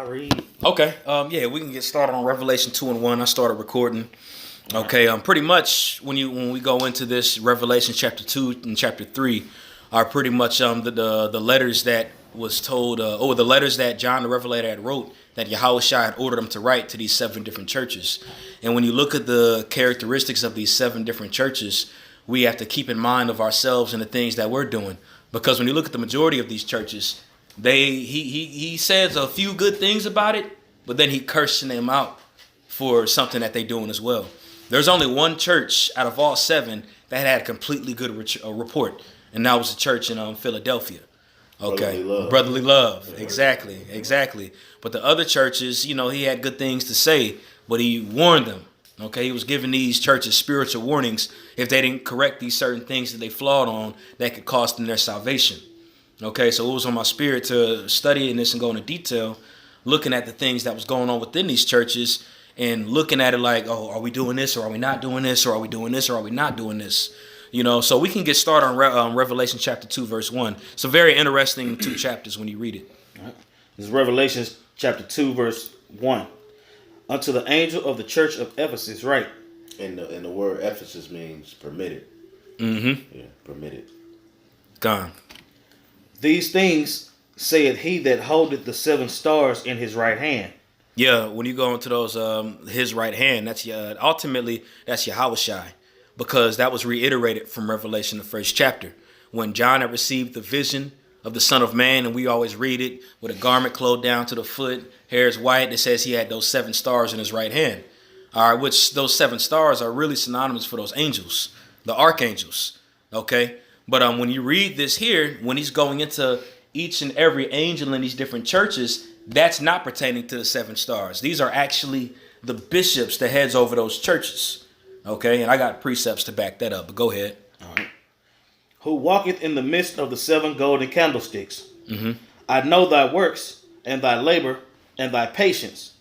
I read. Okay. Yeah, we can get started on Revelation 2 and 1. I started recording. Okay. Pretty much when we go into this, Revelation chapter 2 and chapter 3 are pretty much the letters that was told, or the letters that John the Revelator had wrote that Yahushua had ordered him to write to these 7 different churches. And when you look at the characteristics of these 7 different churches, we have to keep in mind of ourselves and the things that we're doing. Because when you look at the majority of these churches, he says a few good things about it, but then he cursing them out for something that they're doing as well. There's only one church out of all 7 that had a completely good report, and that was the church in Philadelphia. Okay, brotherly love. Exactly. But the other churches, he had good things to say, but he warned them. Okay, he was giving these churches spiritual warnings if they didn't correct these certain things that they flawed on that could cost them their salvation. Okay, so it was on my spirit to study in this and go into detail, looking at the things that was going on within these churches and looking at it like, oh, are we doing this or are we not doing this, or are we doing this or are we not doing this? So we can get started on Revelation chapter 2, verse 1. It's a very interesting 2 chapters when you read it. All right. This is Revelation chapter 2, verse 1. Unto the angel of the church of Ephesus, write. And the word Ephesus means permitted. Mm-hmm. Yeah, permitted. Gone. These things saith he that holdeth the 7 stars in his right hand. Yeah, when you go into those, his right hand, ultimately that's Yahushua, because that was reiterated from Revelation, the 1st chapter, when John had received the vision of the Son of Man, and we always read it with a garment clothed down to the foot, hair is white. It says he had those 7 stars in his right hand. All right, which those 7 stars are really synonymous for those angels, the archangels. Okay, but when you read this here, when he's going into each and every angel in these different churches, that's not pertaining to the 7 stars. These are actually the bishops, the heads over those churches. Okay, and I got precepts to back that up, but go ahead. All right. Who walketh in the midst of the 7 golden candlesticks. Mm-hmm. I know thy works, and thy labor, and thy patience,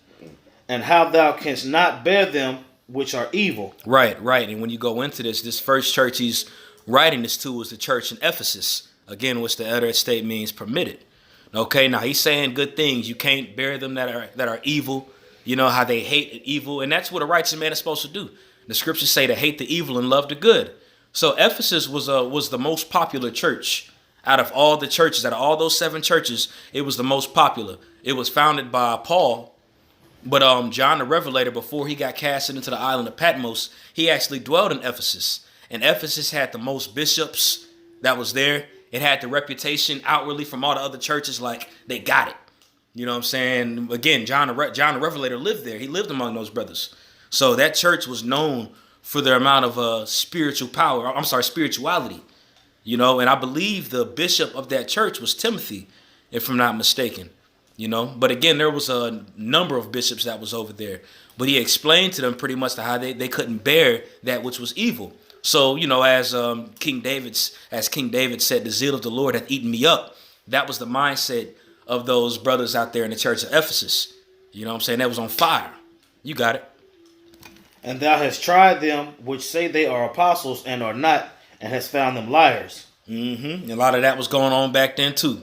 and how thou canst not bear them which are evil. Right. And when you go into this first church he's writing this to is the church in Ephesus. Again, which the other state means permitted. Okay, now he's saying good things. You can't bear them that are evil. You know how they hate evil, and that's what a righteous man is supposed to do. The scriptures say to hate the evil and love the good. So Ephesus was the most popular church out of all the churches. Out of all those 7 churches, it was the most popular. It was founded by Paul, but John the Revelator, before he got casted into the island of Patmos, he actually dwelled in Ephesus, and Ephesus had the most bishops that was there. It had the reputation outwardly from all the other churches like they got it. You know what I'm saying? Again, John the Revelator lived there. He lived among those brothers. So that church was known for their amount of spirituality. And I believe the bishop of that church was Timothy, if I'm not mistaken. But again, there was a number of bishops that was over there. But he explained to them pretty much how they couldn't bear that which was evil. So, as King David said, the zeal of the Lord hath eaten me up. That was the mindset of those brothers out there in the church of Ephesus. You know what I'm saying? That was on fire. You got it. And thou hast tried them which say they are apostles and are not, and hast found them liars. Mm-hmm. A lot of that was going on back then too.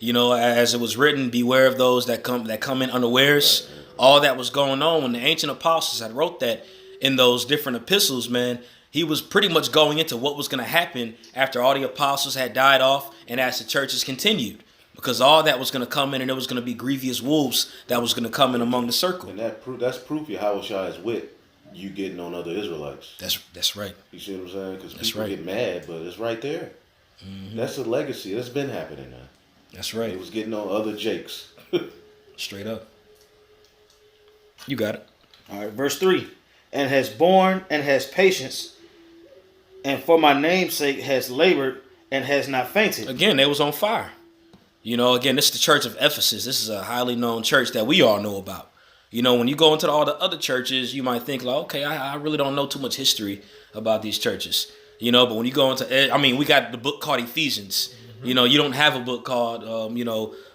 As it was written, beware of those that come in unawares. All that was going on when the ancient apostles had wrote that in those different epistles, man. He was pretty much going into what was going to happen after all the apostles had died off and as the churches continued. Because all that was going to come in, and there was going to be grievous wolves that was going to come in among the circle. And that's proof Yahushua is with you getting on other Israelites. That's right. You see what I'm saying? Because people get mad, but it's right there. Mm-hmm. That's a legacy. That's been happening now. That's right. It was getting on other Jakes. Straight up. You got it. All right, verse 3. And has borne and has patience, and for my name's sake has labored and has not fainted. Again, they was on fire. Again, this is the church of Ephesus. This is a highly known church that we all know about. When you go into all the other churches, you might think like, okay, I really don't know too much history about these churches. But when you go into, we got the book called Ephesians. Mm-hmm. You don't have a book called,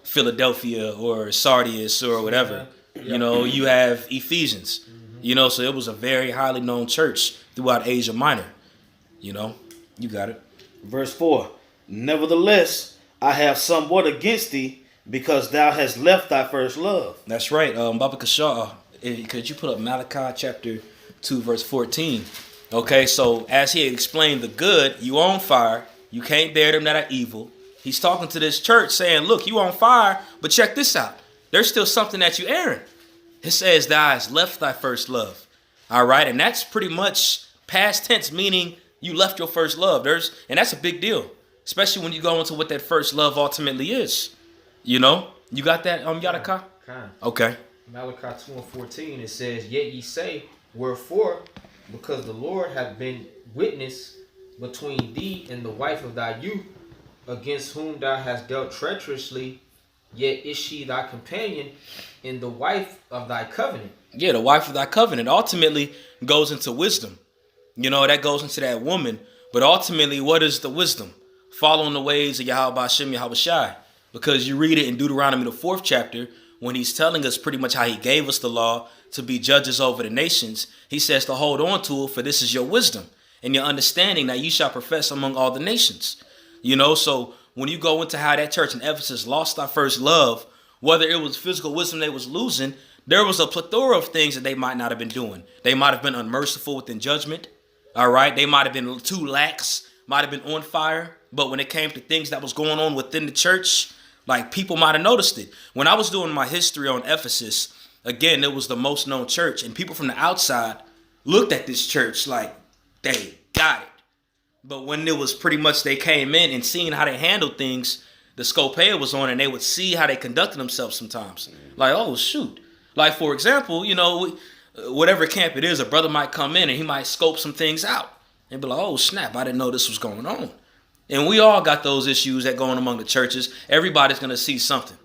Philadelphia or Sardis or whatever. Yeah. You have Ephesians. Mm-hmm. So it was a very highly known church throughout Asia Minor. You got it. Verse 4. Nevertheless, I have somewhat against thee, because thou hast left thy first love. That's right. Baba Kashaw, could you put up Malachi chapter 2, verse 14? Okay, so as he explained the good, you on fire. You can't bear them that are evil. He's talking to this church saying, look, you on fire, but check this out. There's still something that you airing. It says thou hast left thy first love. All right, and that's pretty much past tense, meaning you left your first love. And that's a big deal, especially when you go into what that first love ultimately is. You know, you got that, Yadaka? Okay. Malachi 2 and 14, it says, yet ye say, wherefore? Because the Lord hath been witness between thee and the wife of thy youth, against whom thou hast dealt treacherously, yet is she thy companion and the wife of thy covenant. Yeah, the wife of thy covenant ultimately goes into wisdom. You know, that goes into that woman. But ultimately, what is the wisdom? Following the ways of Yahweh Hashem Yahweh Shai. Because you read it in Deuteronomy, the 4th chapter, when he's telling us pretty much how he gave us the law to be judges over the nations. He says to hold on to it, for this is your wisdom and your understanding that you shall profess among all the nations. You know, so when you go into how that church in Ephesus lost our first love, whether it was physical wisdom they was losing, there was a plethora of things that they might not have been doing. They might have been unmerciful within judgment. All right. They might have been too lax, might have been on fire. But when it came to things that was going on within the church, like people might have noticed it. When I was doing my history on Ephesus, again, it was the most known church. And people from the outside looked at this church like they got it. But when it was pretty much they came in and seeing how they handled things, the scopea was on and they would see how they conducted themselves sometimes. Like, oh, shoot. Like, for example, you know, whatever camp it is, a brother might come in and he might scope some things out and be like, oh, snap, I didn't know this was going on. And we all got those issues that go on among the churches. Everybody's going to see something.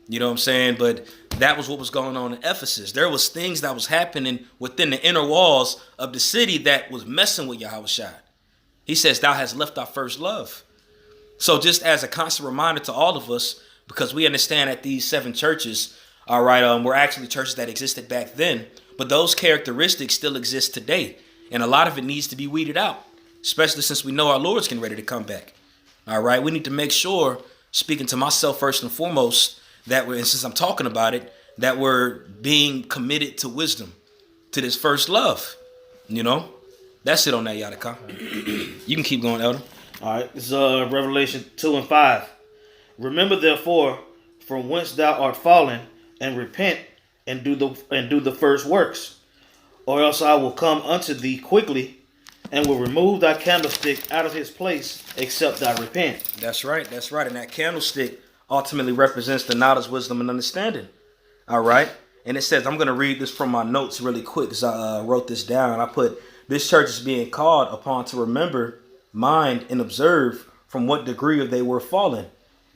You know what I'm saying? But that was what was going on in Ephesus. There was things that was happening within the inner walls of the city that was messing with Yahweh Shai. He says, thou hast left our first love. So just as a constant reminder to all of us, because we understand that these 7 churches, all right, were actually churches that existed back then, but those characteristics still exist today. And a lot of it needs to be weeded out, especially since we know our Lord's getting ready to come back. All right, we need to make sure, speaking to myself first and foremost, that we're, and since I'm talking about it, that we're being committed to wisdom, to this first love. You know, that's it on that, Yadaka. You can keep going, Elder. All right, this is Revelation 2 and 5. Remember therefore from whence thou art fallen, and repent and do the first works, or else I will come unto thee quickly, and will remove thy candlestick out of his place, except thou repent. That's right. That's right. And that candlestick ultimately represents the knowledge, wisdom, and understanding. All right. And it says, I'm going to read this from my notes really quick because I wrote this down. I put, this church is being called upon to remember, mind, and observe from what degree they were fallen,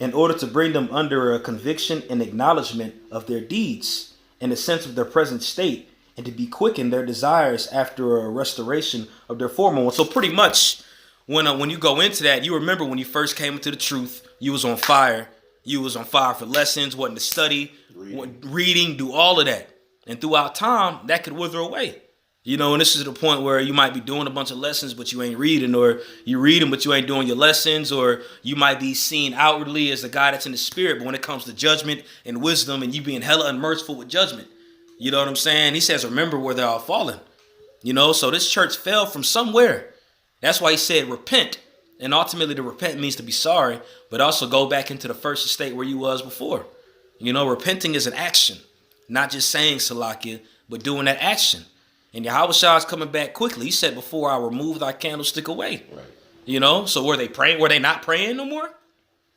in order to bring them under a conviction and acknowledgement of their deeds and a sense of their present state, and to be quickened their desires after a restoration of their former one. So pretty much when you go into that, you remember when you first came into the truth, you was on fire. You was on fire for lessons, wanting to study, reading, do all of that. And throughout time, that could wither away. You know, and this is the point where you might be doing a bunch of lessons, but you ain't reading, or you reading, but you ain't doing your lessons, or you might be seen outwardly as a guy that's in the spirit, but when it comes to judgment and wisdom and you being hella unmerciful with judgment, you know what I'm saying? He says, remember where they're all fallen. You know, so this church fell from somewhere. That's why he said repent. And ultimately to repent means to be sorry, but also go back into the first state where you was before. You know, repenting is an action, not just saying Salakia, but doing that action. And Yahweh Shah is coming back quickly. He said, before I remove thy candlestick away. Right. You know, so were they praying? Were they not praying no more?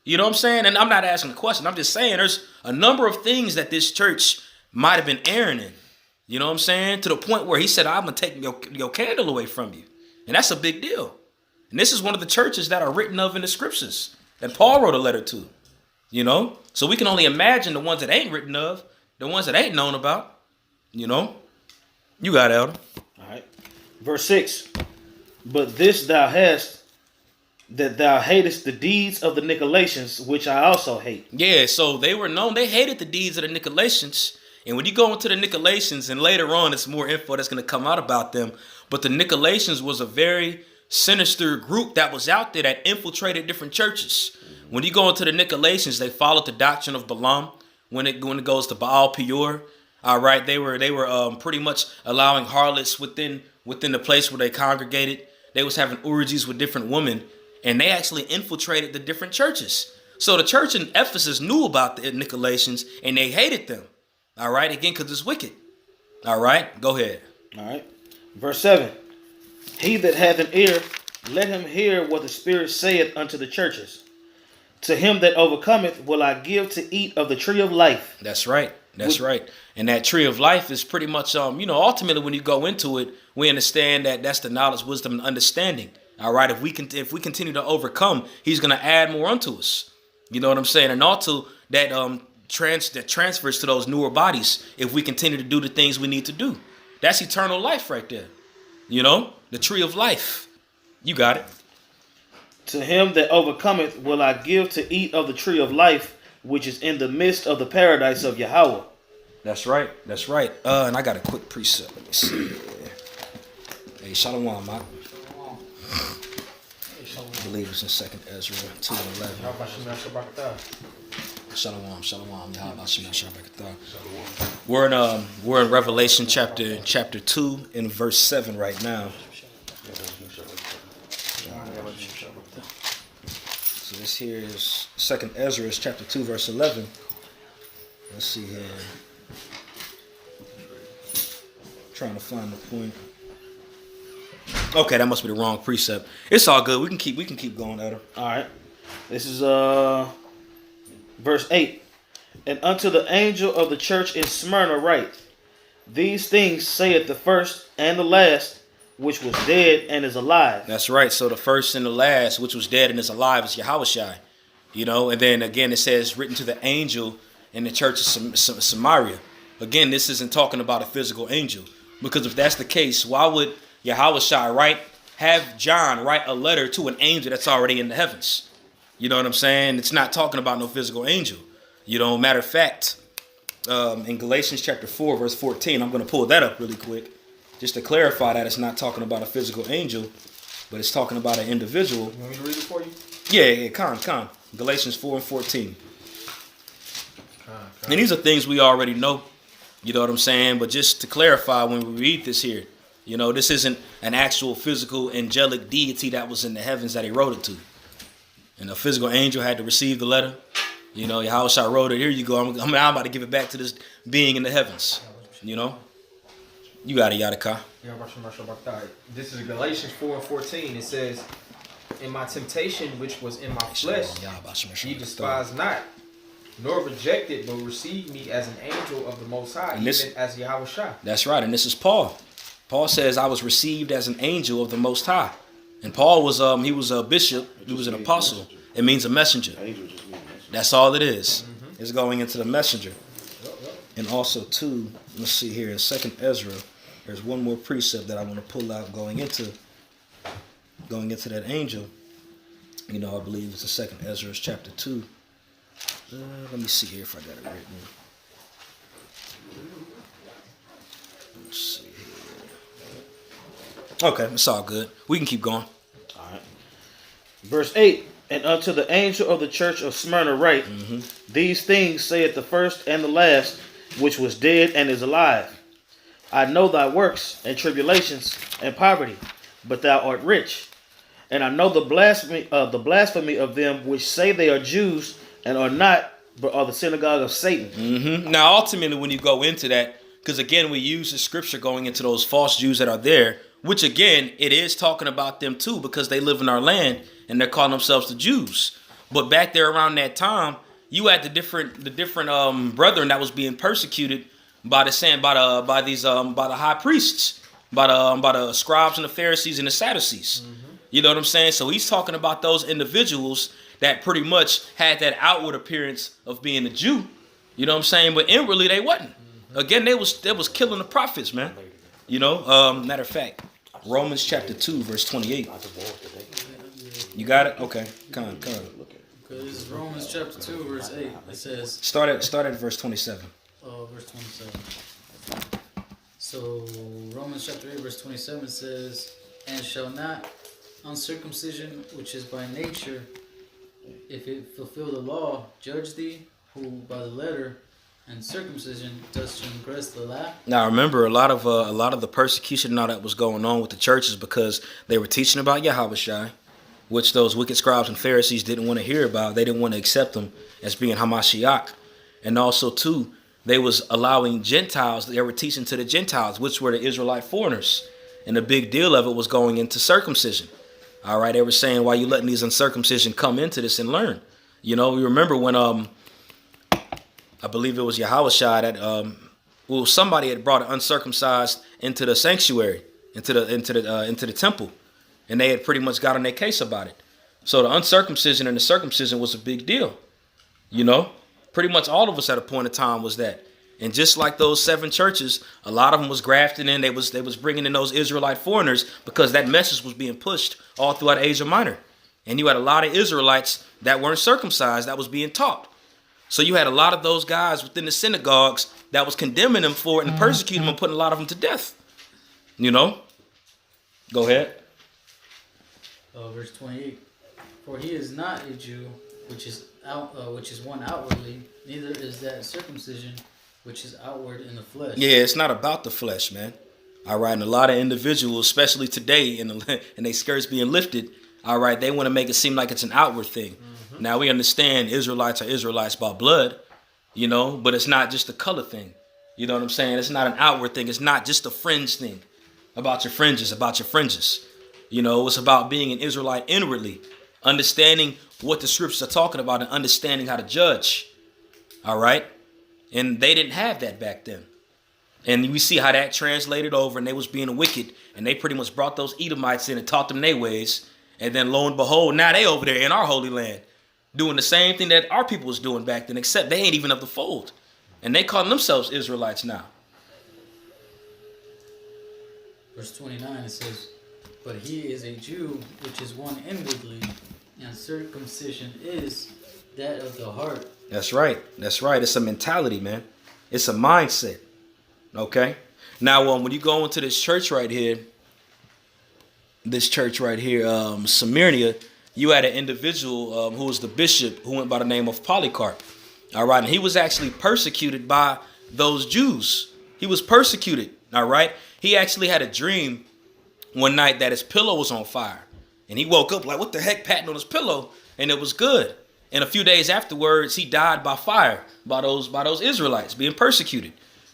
You know what I'm saying? And I'm not asking a question. I'm just saying there's a number of things that this church might have been erring in. You know what I'm saying? To the point where he said, I'm going to take your candle away from you. And that's a big deal. And this is one of the churches that are written of in the scriptures that Paul wrote a letter to. You know? So we can only imagine the ones that ain't written of, the ones that ain't known about. You know? You got it, Elder. All right. Verse 6. But this thou hast, that thou hatest the deeds of the Nicolasians, which I also hate. Yeah, so they were known. They hated the deeds of the Nicolasians. And when you go into the Nicolasians, and later on, it's more info that's going to come out about them. But the Nicolasians was a very sinister group that was out there that infiltrated different churches. When you go into the Nicolaitans, they followed the doctrine of Balum. When it goes to Baal Peor, all right, they were pretty much allowing harlots within the place where they congregated. They was having orgies with different women, and they actually infiltrated the different churches. So the church in Ephesus knew about the Nicolaitans, and they hated them. All right, again, because it's wicked. All right, go ahead. All right. Verse 7. He that hath an ear, let him hear what the Spirit saith unto the churches. To him that overcometh will I give to eat of the tree of life. That's right. That's right. And that tree of life is pretty much, ultimately when you go into it, we understand that that's the knowledge, wisdom, and understanding. All right. If we continue to overcome, he's going to add more unto us. You know what I'm saying? And also that transfers to those newer bodies if we continue to do the things we need to do. That's eternal life right there. The tree of life. You got it. To him that overcometh will I give to eat of the tree of life, which is in the midst of the paradise of Yahweh. That's right. That's right. And I got a quick precept. Let me see. Hey, Shalom, Mark. I believe it's in 2nd Ezra 2:11. Shalom. We're in Revelation chapter 2 in verse 7 right now. So this here is 2nd Ezra chapter 2 verse 11. Let's see here. Trying to find the point. Okay, that must be the wrong precept. It's all good. We can keep going, Adam. All right. This is verse 8. And unto the angel of the church in Smyrna write, these things saith the first and the last, which was dead and is alive. That's right. So the first and the last, which was dead and is alive, is Yahushua. And then again it says, written to the angel in the church of Samaria. Again, this isn't talking about a physical angel. Because if that's the case, why would Yahushua have John write a letter to an angel that's already in the heavens? You know what I'm saying? It's not talking about no physical angel. Matter of fact, in Galatians chapter 4, verse 14, I'm going to pull that up really quick, just to clarify that it's not talking about a physical angel, but it's talking about an individual. You want me to read it for you? Yeah, come. Galatians 4 and 14. And these are things we already know. You know what I'm saying? But just to clarify, when we read this here, this isn't an actual physical angelic deity that was in the heavens that he wrote it to. And a physical angel had to receive the letter. Yahushua wrote it. Here you go. I'm about to give it back to this being in the heavens. You got it, Yadaka. This is Galatians 4 and 14. It says, in my temptation which was in my flesh, ye despise not, nor rejected, but received me as an angel of the Most High, even as Yahushua. That's right. And this is Paul. Paul says, I was received as an angel of the Most High. And Paul was he was a bishop. He was an apostle. It means a messenger. That's all it is. It's going into the messenger. And also, too, let's see here, in 2nd Ezra, there's one more precept that I want to pull out going into that angel. I believe it's in 2nd Ezra chapter 2. Let me see here if I got it written. Let's see here. Okay, it's all good. We can keep going. All right. Verse 8. And unto the angel of the church of Smyrna write, these things saith the first and the last, which was dead and is alive. I know thy works and tribulations and poverty, but thou art rich. And I know the blasphemy of them which say they are Jews and are not, but are the synagogue of Satan. Now, ultimately, when you go into that, because again, we use the scripture going into those false Jews that are there, which again, it is talking about them too, because they live in our land and they're calling themselves the Jews. But back there around that time, you had the different brethren that was being persecuted by the high priests, by the scribes and the Pharisees and the Sadducees. You know what I'm saying? So he's talking about those individuals that pretty much had that outward appearance of being a Jew. You know what I'm saying? But inwardly they wasn't. Again, they was killing the prophets, man. Matter of fact, Romans chapter 2, verse 28. You got it? Okay. Come on. Because it's Romans chapter 2, verse 8. It says... Start at verse 27. Verse 27. So, Romans chapter 8, verse 27 says, and shall not uncircumcision, which is by nature, if it fulfill the law, judge thee, who by the letter and circumcision does transgress the law. Now remember, a lot of the persecution and all that was going on with the churches because they were teaching about Yahushua, which those wicked scribes and Pharisees didn't want to hear about. They didn't want to accept them as being Hamashiach. And also, too, they was allowing Gentiles, they were teaching to the Gentiles, which were the Israelite foreigners. And the big deal of it was going into circumcision. All right, they were saying, why you letting these uncircumcision come into this and learn? You know, you remember when I believe it was Yahushua that somebody had brought an uncircumcised into the sanctuary, into the temple, and they had pretty much got on their case about it. So the uncircumcision and the circumcision was a big deal. You know, pretty much all of us at a point in time was that. And just like those 7 churches, a lot of them was grafting in. They was bringing in those Israelite foreigners because that message was being pushed all throughout Asia Minor. And you had a lot of Israelites that weren't circumcised that was being taught. So you had a lot of those guys within the synagogues that was condemning them for it and persecuting them and putting a lot of them to death. You know? Go ahead. Verse 28. For he is not a Jew, which is one outwardly, neither is that circumcision, which is outward in the flesh. Yeah, it's not about the flesh, man. All right, and a lot of individuals, especially today, and they skirts being lifted, all right, they want to make it seem like it's an outward thing. Mm-hmm. Now, we understand Israelites are Israelites by blood, you know, but it's not just a color thing. You know what I'm saying? It's not an outward thing. It's not just a fringe thing about your fringes. You know, it's about being an Israelite inwardly, understanding what the scriptures are talking about and understanding how to judge. All right? And they didn't have that back then. And we see how that translated over, and they was being wicked, and they pretty much brought those Edomites in and taught them their ways. And then lo and behold, now they over there in our holy land doing the same thing that our people was doing back then, except they ain't even of the fold. And they calling themselves Israelites now. Verse 29, it says, but he is a Jew, which is one inwardly, and circumcision is that of the heart. That's right. That's right. It's a mentality, man. It's a mindset. Okay? Now, when you go into this church right here, Smyrna, you had an individual who was the bishop who went by the name of Polycarp. All right? And he was actually persecuted by those Jews. He was persecuted. All right? He actually had a dream one night that his pillow was on fire. And he woke up like, what the heck, patting on his pillow? And it was good. And a few days afterwards, he died by fire by those Israelites being persecuted.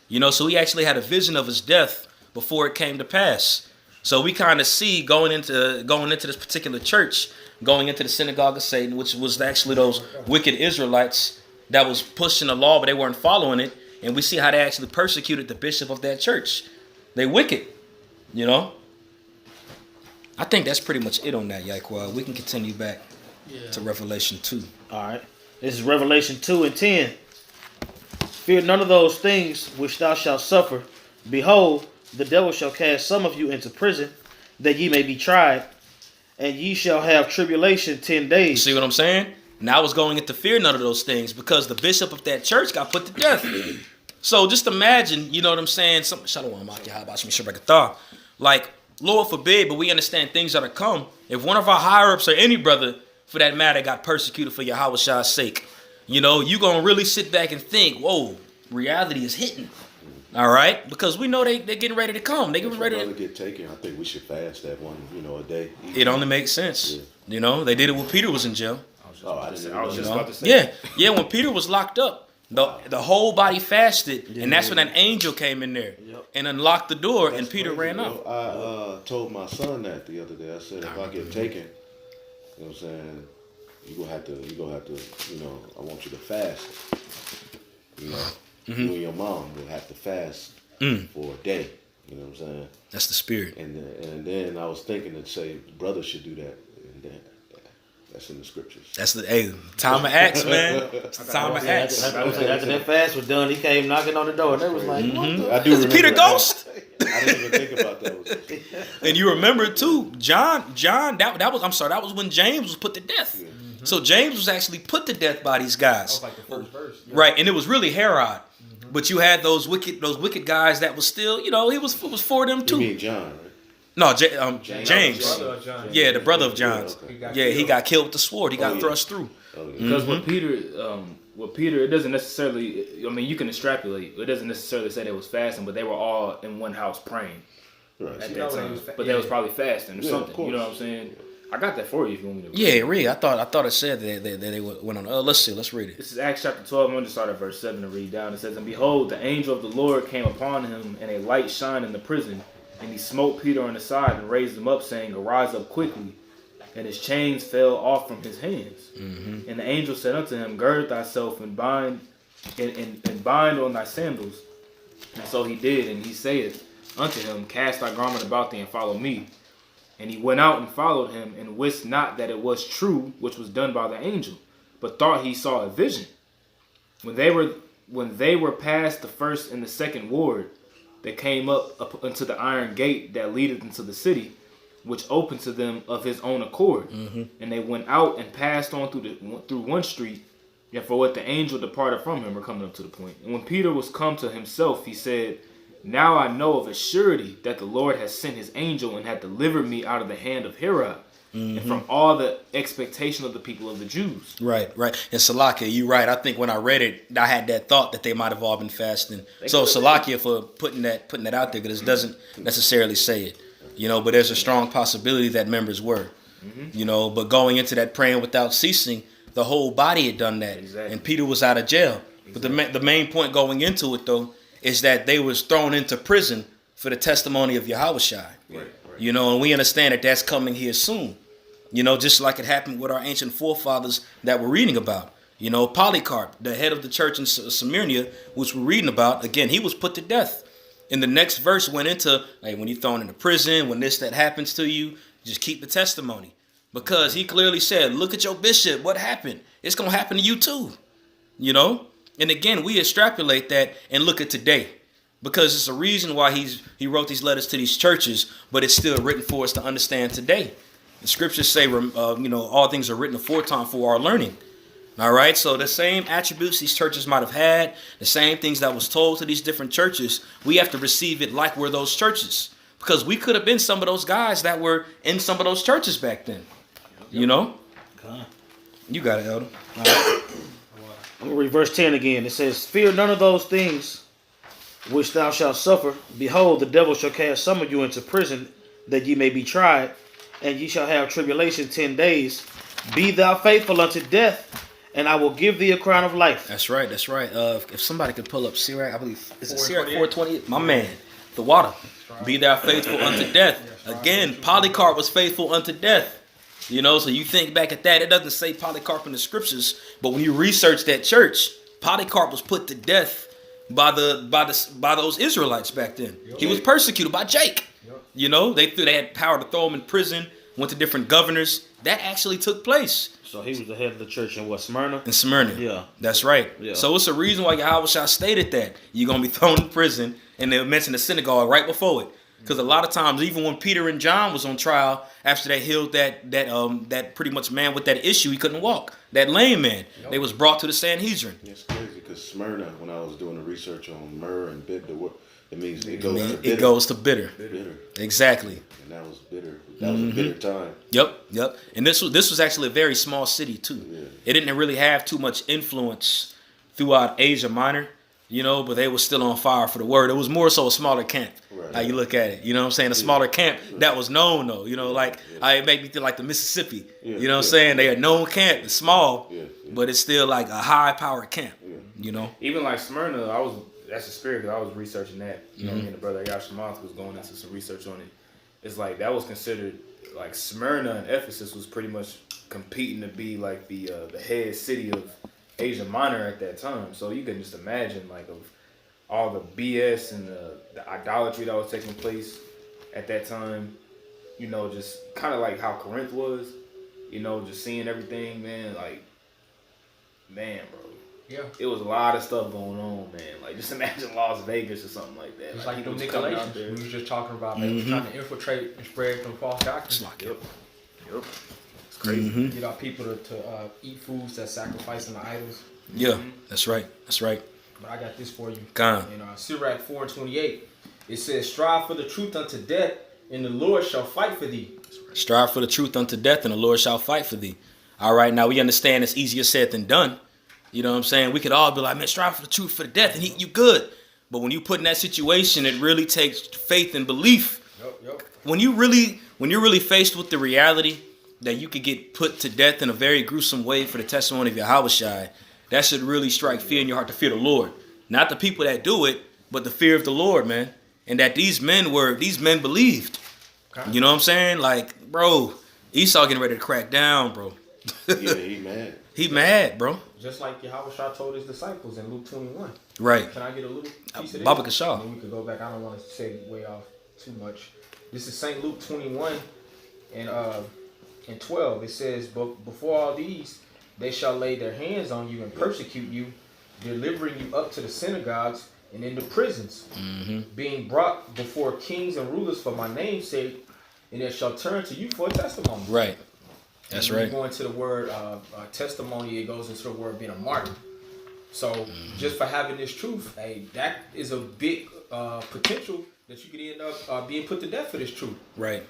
You know, so he actually had a vision of his death before it came to pass. So we kind of see going into this particular church, going into the synagogue of Satan, which was actually those wicked Israelites that was pushing the law, but they weren't following it. And we see how they actually persecuted the bishop of that church. They wicked, you know. I think that's pretty much it on that, Yaquad. We can continue back to Revelation 2. All right. This is Revelation 2:10. Fear none of those things which thou shalt suffer. Behold, the devil shall cast some of you into prison, that ye may be tried, and ye shall have tribulation 10 days. See what I'm saying? Now I was going into fear none of those things because the bishop of that church got put to death. So just imagine, you know what I'm saying? Like, Lord forbid, but we understand things that are come. If one of our higher ups or any brother, for that matter, got persecuted for Yahweh's sake, you know, you going to really sit back and think, whoa, reality is hitting. All right? Because we know they're getting ready to come. They're getting ready to get taken. I think we should fast that one, a day. It only makes sense. Yeah. You know, they did it when Peter was in jail. I was just about to say. Yeah, when Peter was locked up, the whole body fasted, and that's when an angel came in there and unlocked the door, and Peter ran up. I told my son that the other day. I said, if I get taken, you know what I'm saying, you're gonna have to, I want you to fast. You know, you and your mom will have to fast for a day. You know what I'm saying? That's the spirit. And then I was thinking to say brothers should do that. And then that's in the scriptures. That's the time of Acts, man. It's time of Acts. After that fast was done, he came knocking on the door, and they was like, I do remember Peter Ghost. I didn't even think about that. And you remember too, John. That was when James was put to death. Yeah. So James was actually put to death by these guys. That was like the first verse. Yeah. Right, and it was really Herod. But you had those wicked guys that was still, it was for them too. You mean John, right? No, James. Brother of John. Yeah, the brother of John's. Okay. He got killed with the sword. He got yeah. thrust through. Oh, yeah. Because with Peter, it doesn't necessarily. I mean, you can extrapolate. It doesn't necessarily say they was fasting, but they were all in one house praying Right. at You that know time. they was But they was probably fasting or Yeah, of something. You know what I'm course. saying? I got that for you if you want me to. Yeah, read. I thought it said that they went on. Let's see. Let's read it. This is Acts chapter 12. I'm going to start at verse 7 to read down. It says, "And behold, the angel of the Lord came upon him, and a light shined in the prison. And he smote Peter on the side and raised him up, saying, Arise up quickly. And his chains fell off from his hands. And the angel said unto him, Gird thyself and bind on thy sandals. And so he did. And he saith unto him, Cast thy garment about thee and follow me. And he went out and followed him, and wist not that it was true which was done by the angel, but thought he saw a vision. When they were past the first and the second ward, they came up unto the iron gate that leadeth into the city, which opened to them of his own accord. And they went out and passed on through one street. And for what the angel departed from him, we're coming up to the point. And when Peter was come to himself, he said, Now I know of a surety that the Lord has sent his angel and hath delivered me out of the hand of Herod, and from all the expectation of the people of the Jews. Right. And Salakia, you're right. I think when I read it, I had that thought that they might have all been fasting. So Salakia for putting that out there, because it doesn't necessarily say it, but there's a strong possibility that members were, but going into that praying without ceasing, the whole body had done that. Exactly. And Peter was out of jail. But the main point going into it, though, is that they was thrown into prison for the testimony of Yahushua. Right. And we understand that that's coming here soon. Just like it happened with our ancient forefathers that we're reading about. Polycarp, the head of the church in Smyrna, which we're reading about, again, he was put to death. And the next verse went into, like, when you're thrown into prison, when that happens to you, just keep the testimony. Because he clearly said, look at your bishop, what happened? It's going to happen to you too. And again, we extrapolate that and look at today. Because it's a reason why he wrote these letters to these churches, but it's still written for us to understand today. The scriptures say, all things are written aforetime for our learning. All right, so the same attributes these churches might have had, the same things that was told to these different churches, we have to receive it like we're those churches. Because we could have been some of those guys that were in some of those churches back then. You got it, Elder. All right. I'm going to read verse 10 again. It says, Fear none of those things which thou shalt suffer. Behold, the devil shall cast some of you into prison, that ye may be tried, and ye shall have tribulation 10 days. Be thou faithful unto death, and I will give thee a crown of life. That's right. If somebody could pull up Sirach, I believe, is it Sirach 4:28? My man, the water. Be thou faithful unto death. Again, Polycarp was faithful unto death. So you think back at that, it doesn't say Polycarp in the scriptures, but when you research that church, Polycarp was put to death by those Israelites back then. He was persecuted by Jake. They had power to throw him in prison, went to different governors. That actually took place. So he was the head of the church in what, Smyrna? In Smyrna. Yeah. That's right. Yeah. So it's a reason why Yahushua stated that. You're going to be thrown in prison, and they mentioned the synagogue right before it. Because a lot of times, even when Peter and John was on trial, after they healed that pretty much man with that issue, he couldn't walk. That lame man, they was brought to the Sanhedrin. It's crazy because Smyrna, when I was doing the research on myrrh and bitter, it means it goes to bitter. Bitter. Exactly. And that was bitter. That was a bitter time. Yep. And this was actually a very small city too. Yeah. It didn't really have too much influence throughout Asia Minor, but they were still on fire for the word. It was more so a smaller camp. Right. How you look at it, what I'm saying? A smaller camp that was known though, it made me think like the Mississippi. Yeah. You know what I'm saying? They are known camp, it's small, Yeah. but it's still like a high powered camp. Even like Smyrna, that's the spirit, because I was researching that. Me and the brother Yashamath was going into some research on it. It's like that was considered, like Smyrna and Ephesus was pretty much competing to be like the head city of Asia Minor at that time. So you can just imagine like of all the BS and the idolatry that was taking place at that time. Just kind of like how Corinth was. Just seeing everything, man. Like, man, bro. Yeah. It was a lot of stuff going on, man. Like, just imagine Las Vegas or something like that. It's like people them was coming out Nicolasians there. we was just talking about. They was trying to infiltrate and spread them false doctrines. Yep. It's crazy. Get our people to eat foods that sacrifice in the idols. Yeah, that's right. But I got this for you. Gone. In Sirach 4:28, it says, Strive for the truth unto death, and the Lord shall fight for thee. Strive for the truth unto death, and the Lord shall fight for thee. All right, now we understand it's easier said than done. You know what I'm saying? We could all be like, man, strive for the truth, for the death, and you good. But when you put in that situation, it really takes faith and belief. Yep. When you're really faced with the reality that you could get put to death in a very gruesome way for the testimony of Yahushua, that should really strike fear in your heart, to fear the Lord. Not the people that do it, but the fear of the Lord, man. And that these men believed. Okay. You know what I'm saying? Like, bro, Esau getting ready to crack down, bro. Yeah, he mad. He mad, bro. Just like Yahushua told his disciples in Luke 21. Right. Can I get a little piece of this? Baba Kashaw. And then we could go back. I don't want to say way off too much. This is St. Luke 21 and 12. It says, but before all these, they shall lay their hands on you and persecute you, delivering you up to the synagogues and into prisons, being brought before kings and rulers for my name's sake, and they shall turn to you for a testimony. Right. That's right. Going to the word testimony, it goes into the word being a martyr. So just for having this truth, hey, that is a big potential that you could end up being put to death for this truth. Right.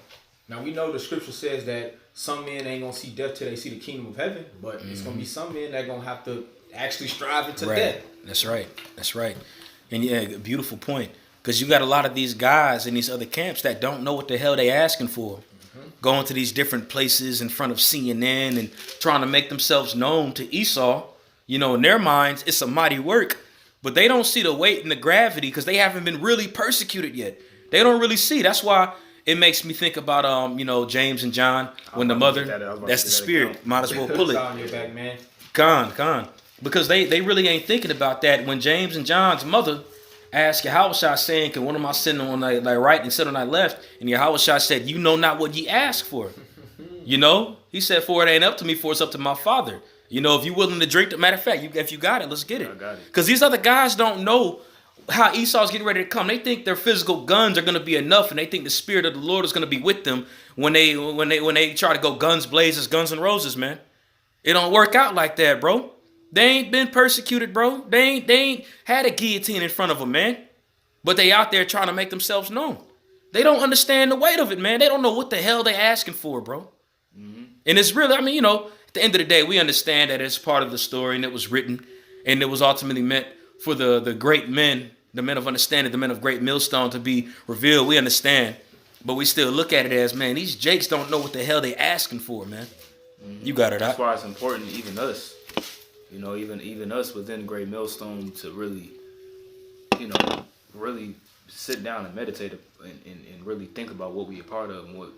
Now we know the scripture says that some men ain't gonna see death till they see the kingdom of heaven, but it's gonna be some men that gonna have to actually strive into death. That's right. That's right. And yeah, beautiful point. Because you got a lot of these guys in these other camps that don't know what the hell they asking for. Going to these different places in front of CNN and trying to make themselves known to Esau. You know, in their minds, it's a mighty work. But they don't see the weight and the gravity because they haven't been really persecuted yet. They don't really see. That's why it makes me think about, James and John when the mother, that's the spirit. Might as well pull it. Con. Because they really ain't thinking about that. When James and John's mother asked Yahushua, saying, can one of my sit on thy right and sit on thy left? And Yahushua said, you know not what ye ask for. He said, for it ain't up to me, for it's up to my Father. If you're willing to drink, matter of fact, if you got it, let's get it. Because these other guys don't know how Esau's getting ready to come. They think their physical guns are going to be enough, and they think the spirit of the Lord is going to be with them when they try to go guns blazes, guns and roses, man. It don't work out like that, bro. They ain't been persecuted, bro. They ain't had a guillotine in front of them, man. But they out there trying to make themselves known. They don't understand the weight of it, man. They don't know what the hell they asking for, bro. And it's really, at the end of the day, we understand that it's part of the story and it was written and it was ultimately meant for the great men, the men of understanding, the men of great millstone to be revealed. We understand, but we still look at it as, man, these jakes don't know what the hell they asking for, man. You got it. That's why it's important, even us, even us within Great Millstone to really, really sit down and meditate and really think about what we are part of and what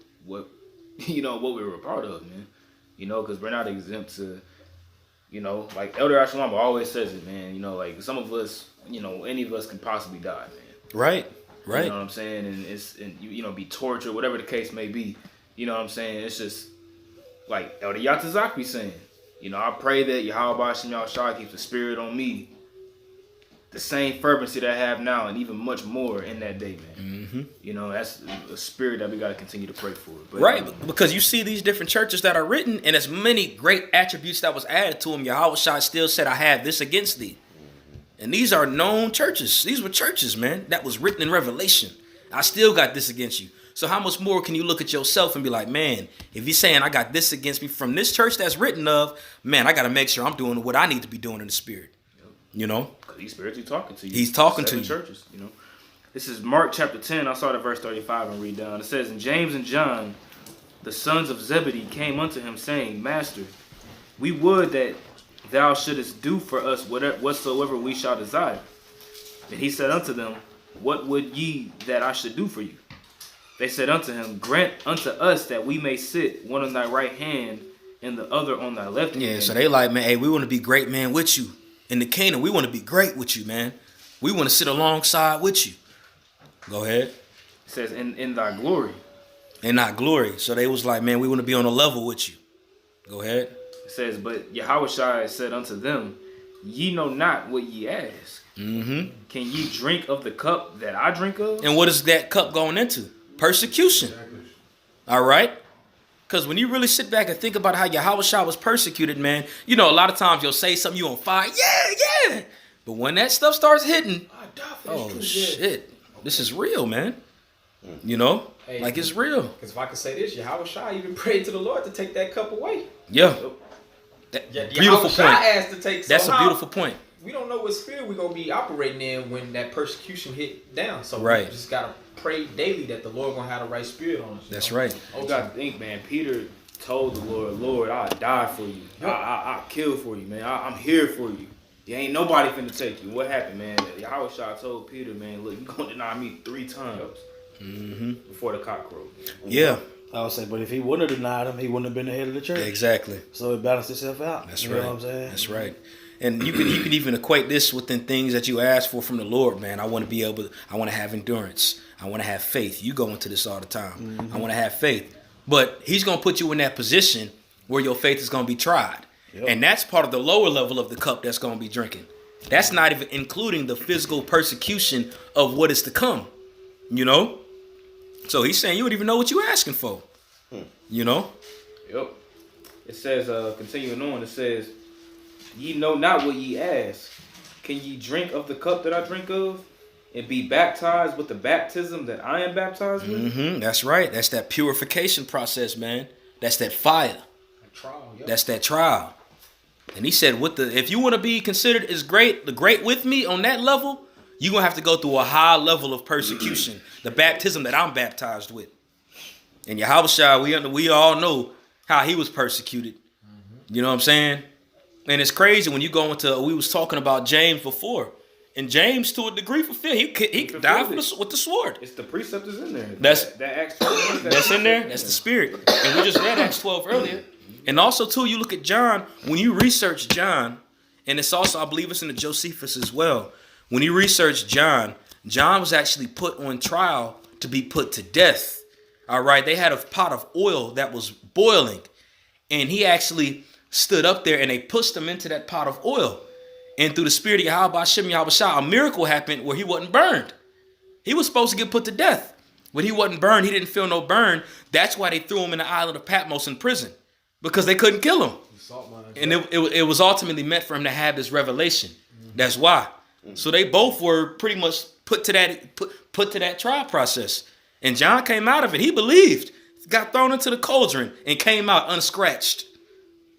we were a part of, man. Because we're not exempt to, like Elder Ashalama always says it, man. Like some of us, any of us can possibly die, man. Right. You know what I'm saying? And be tortured, whatever the case may be. You know what I'm saying? It's just like Elder Yatazak be saying. I pray that Yahweh Shem Yahushua keeps the spirit on me, the same fervency that I have now, and even much more in that day, man. That's a spirit that we got to continue to pray for. But, right, because you see these different churches that are written, and as many great attributes that was added to them, Yahweh still said, I have this against thee. And these are known churches. These were churches, man, that was written in Revelation. I still got this against you. So how much more can you look at yourself and be like, man, if you're saying I got this against me from this church that's written of, man, I got to make sure I'm doing what I need to be doing in the spirit. Because he's spiritually talking to you. He's talking to you. Churches, This is Mark chapter 10. I'll start at verse 35 and read down. It says, and James and John, the sons of Zebedee, came unto him, saying, Master, we would that thou shouldest do for us whatsoever we shall desire. And he said unto them, what would ye that I should do for you? They said unto him, grant unto us that we may sit one on thy right hand and the other on thy left hand. Yeah, so they like, man, hey, we want to be great, man, with you. In the kingdom, we want to be great with you, man. We want to sit alongside with you. Go ahead. It says, in thy glory. In thy glory. So they was like, man, we want to be on a level with you. Go ahead. It says, but Yahushua said unto them, ye know not what ye ask. Can ye drink of the cup that I drink of? And what is that cup going into? Persecution. Exactly. All right? Because when you really sit back and think about how Yahushua was persecuted, man, a lot of times you'll say something, you on fire. Yeah. But when that stuff starts hitting, oh, shit. This is real, man. Hey, Hey, Like, it's real. Because if I could say this, Yahweh Shai even prayed to the Lord to take that cup away. Yeah. Beautiful point. Asked to take, That's a beautiful point. We don't know what spirit we're going to be operating in when that persecution hit down. So right. we just got to pray daily that the Lord going to have the right spirit on us. That's right. You got to think, man, Peter told the Lord, Lord, I'll die for you. I'll kill for you, man. I'm here for you. You ain't nobody finna take you. What happened, man? Yahweh Shai told Peter, man, look, you going to deny me 3 times before the cock crowed. Yeah. I would say, but if he wouldn't have denied him, he wouldn't have been the head of the church. Exactly. So it balanced itself out. That's you right. know what I'm saying? That's right. And you could even equate this within things that you ask for from the Lord, man. I want to have endurance. I want to have faith. You go into this all the time. Mm-hmm. I want to have faith. But he's going to put you in that position where your faith is going to be tried. Yep. And that's part of the lower level of the cup that's going to be drinking. That's not even including the physical persecution of what is to come, you know? So he's saying you don't even know what you're asking for, you know? Yep. It says, continuing on, it says, ye know not what ye ask. Can ye drink of the cup that I drink of, and be baptized with the baptism that I am baptized with? Mm-hmm. That's right. That's that purification process, man. That's that fire. Trial, yep. That's that trial. And he said, if you want to be considered as the great with me on that level, you're going to have to go through a high level of persecution, the baptism that I'm baptized with. And Yahweh Shai, we all know how he was persecuted. You know what I'm saying? And it's crazy when you go into, we was talking about James before. And James, to a degree, fulfilled. He died with the sword. It's the precept is in there. That Acts 12. That's in there. That's the spirit. And we just read Acts 12 earlier. And also, too, you look at John. When you research John, and it's also, I believe it's in the Josephus as well. When you research John, John was actually put on trial to be put to death. All right. They had a pot of oil that was boiling. And he actually stood up there and they pushed him into that pot of oil. And through the spirit of Yahweh Shai, a miracle happened where he wasn't burned. He was supposed to get put to death, but he wasn't burned. He didn't feel no burn. That's why they threw him in the island of Patmos in prison, because they couldn't kill him. And it was ultimately meant for him to have this revelation. That's why. So they both were pretty much put to that trial process. And John came out of it. He believed, got thrown into the cauldron and came out unscratched.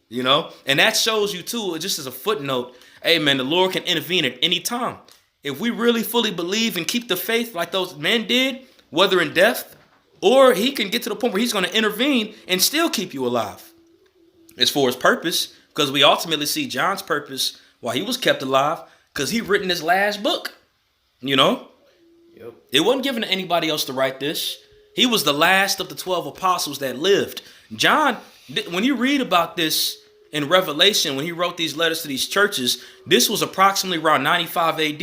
You know, and that shows you too, just as a footnote, hey man, the Lord can intervene at any time. If we really fully believe and keep the faith like those men did, whether in death, or he can get to the point where he's going to intervene and still keep you alive. As for his purpose, because we ultimately see John's purpose while he was kept alive, because he written his last book, you know? Yep. It wasn't given to anybody else to write this. He was the last of the 12 apostles that lived. John, when you read about this in Revelation, when he wrote these letters to these churches, this was approximately around 95 AD.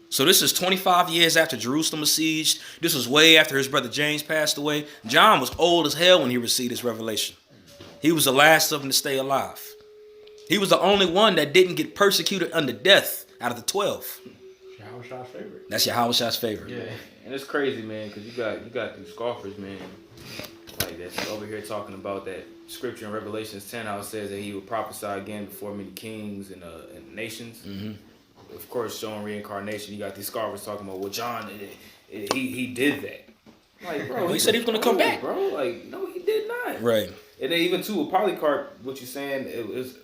So this is 25 years after Jerusalem was sieged. This was way after his brother James passed away. John was old as hell when he received this revelation. He was the last of them to stay alive. He was the only one that didn't get persecuted unto death out of the 12. Yahweh Shai's favorite. That's Yahweh Shai's favorite. Yeah, and it's crazy, man, because you got these scoffers, man, like that's over here talking about that scripture in Revelations 10, how it says that he would prophesy again before many kings and nations. Mm-hmm. Of course, showing reincarnation. You got these scoffers talking about, well, John, he did that. Like, bro, he said he was going to come back, bro. Like, no, he did not. Right. And then even too, with Polycarp, what you're saying, it was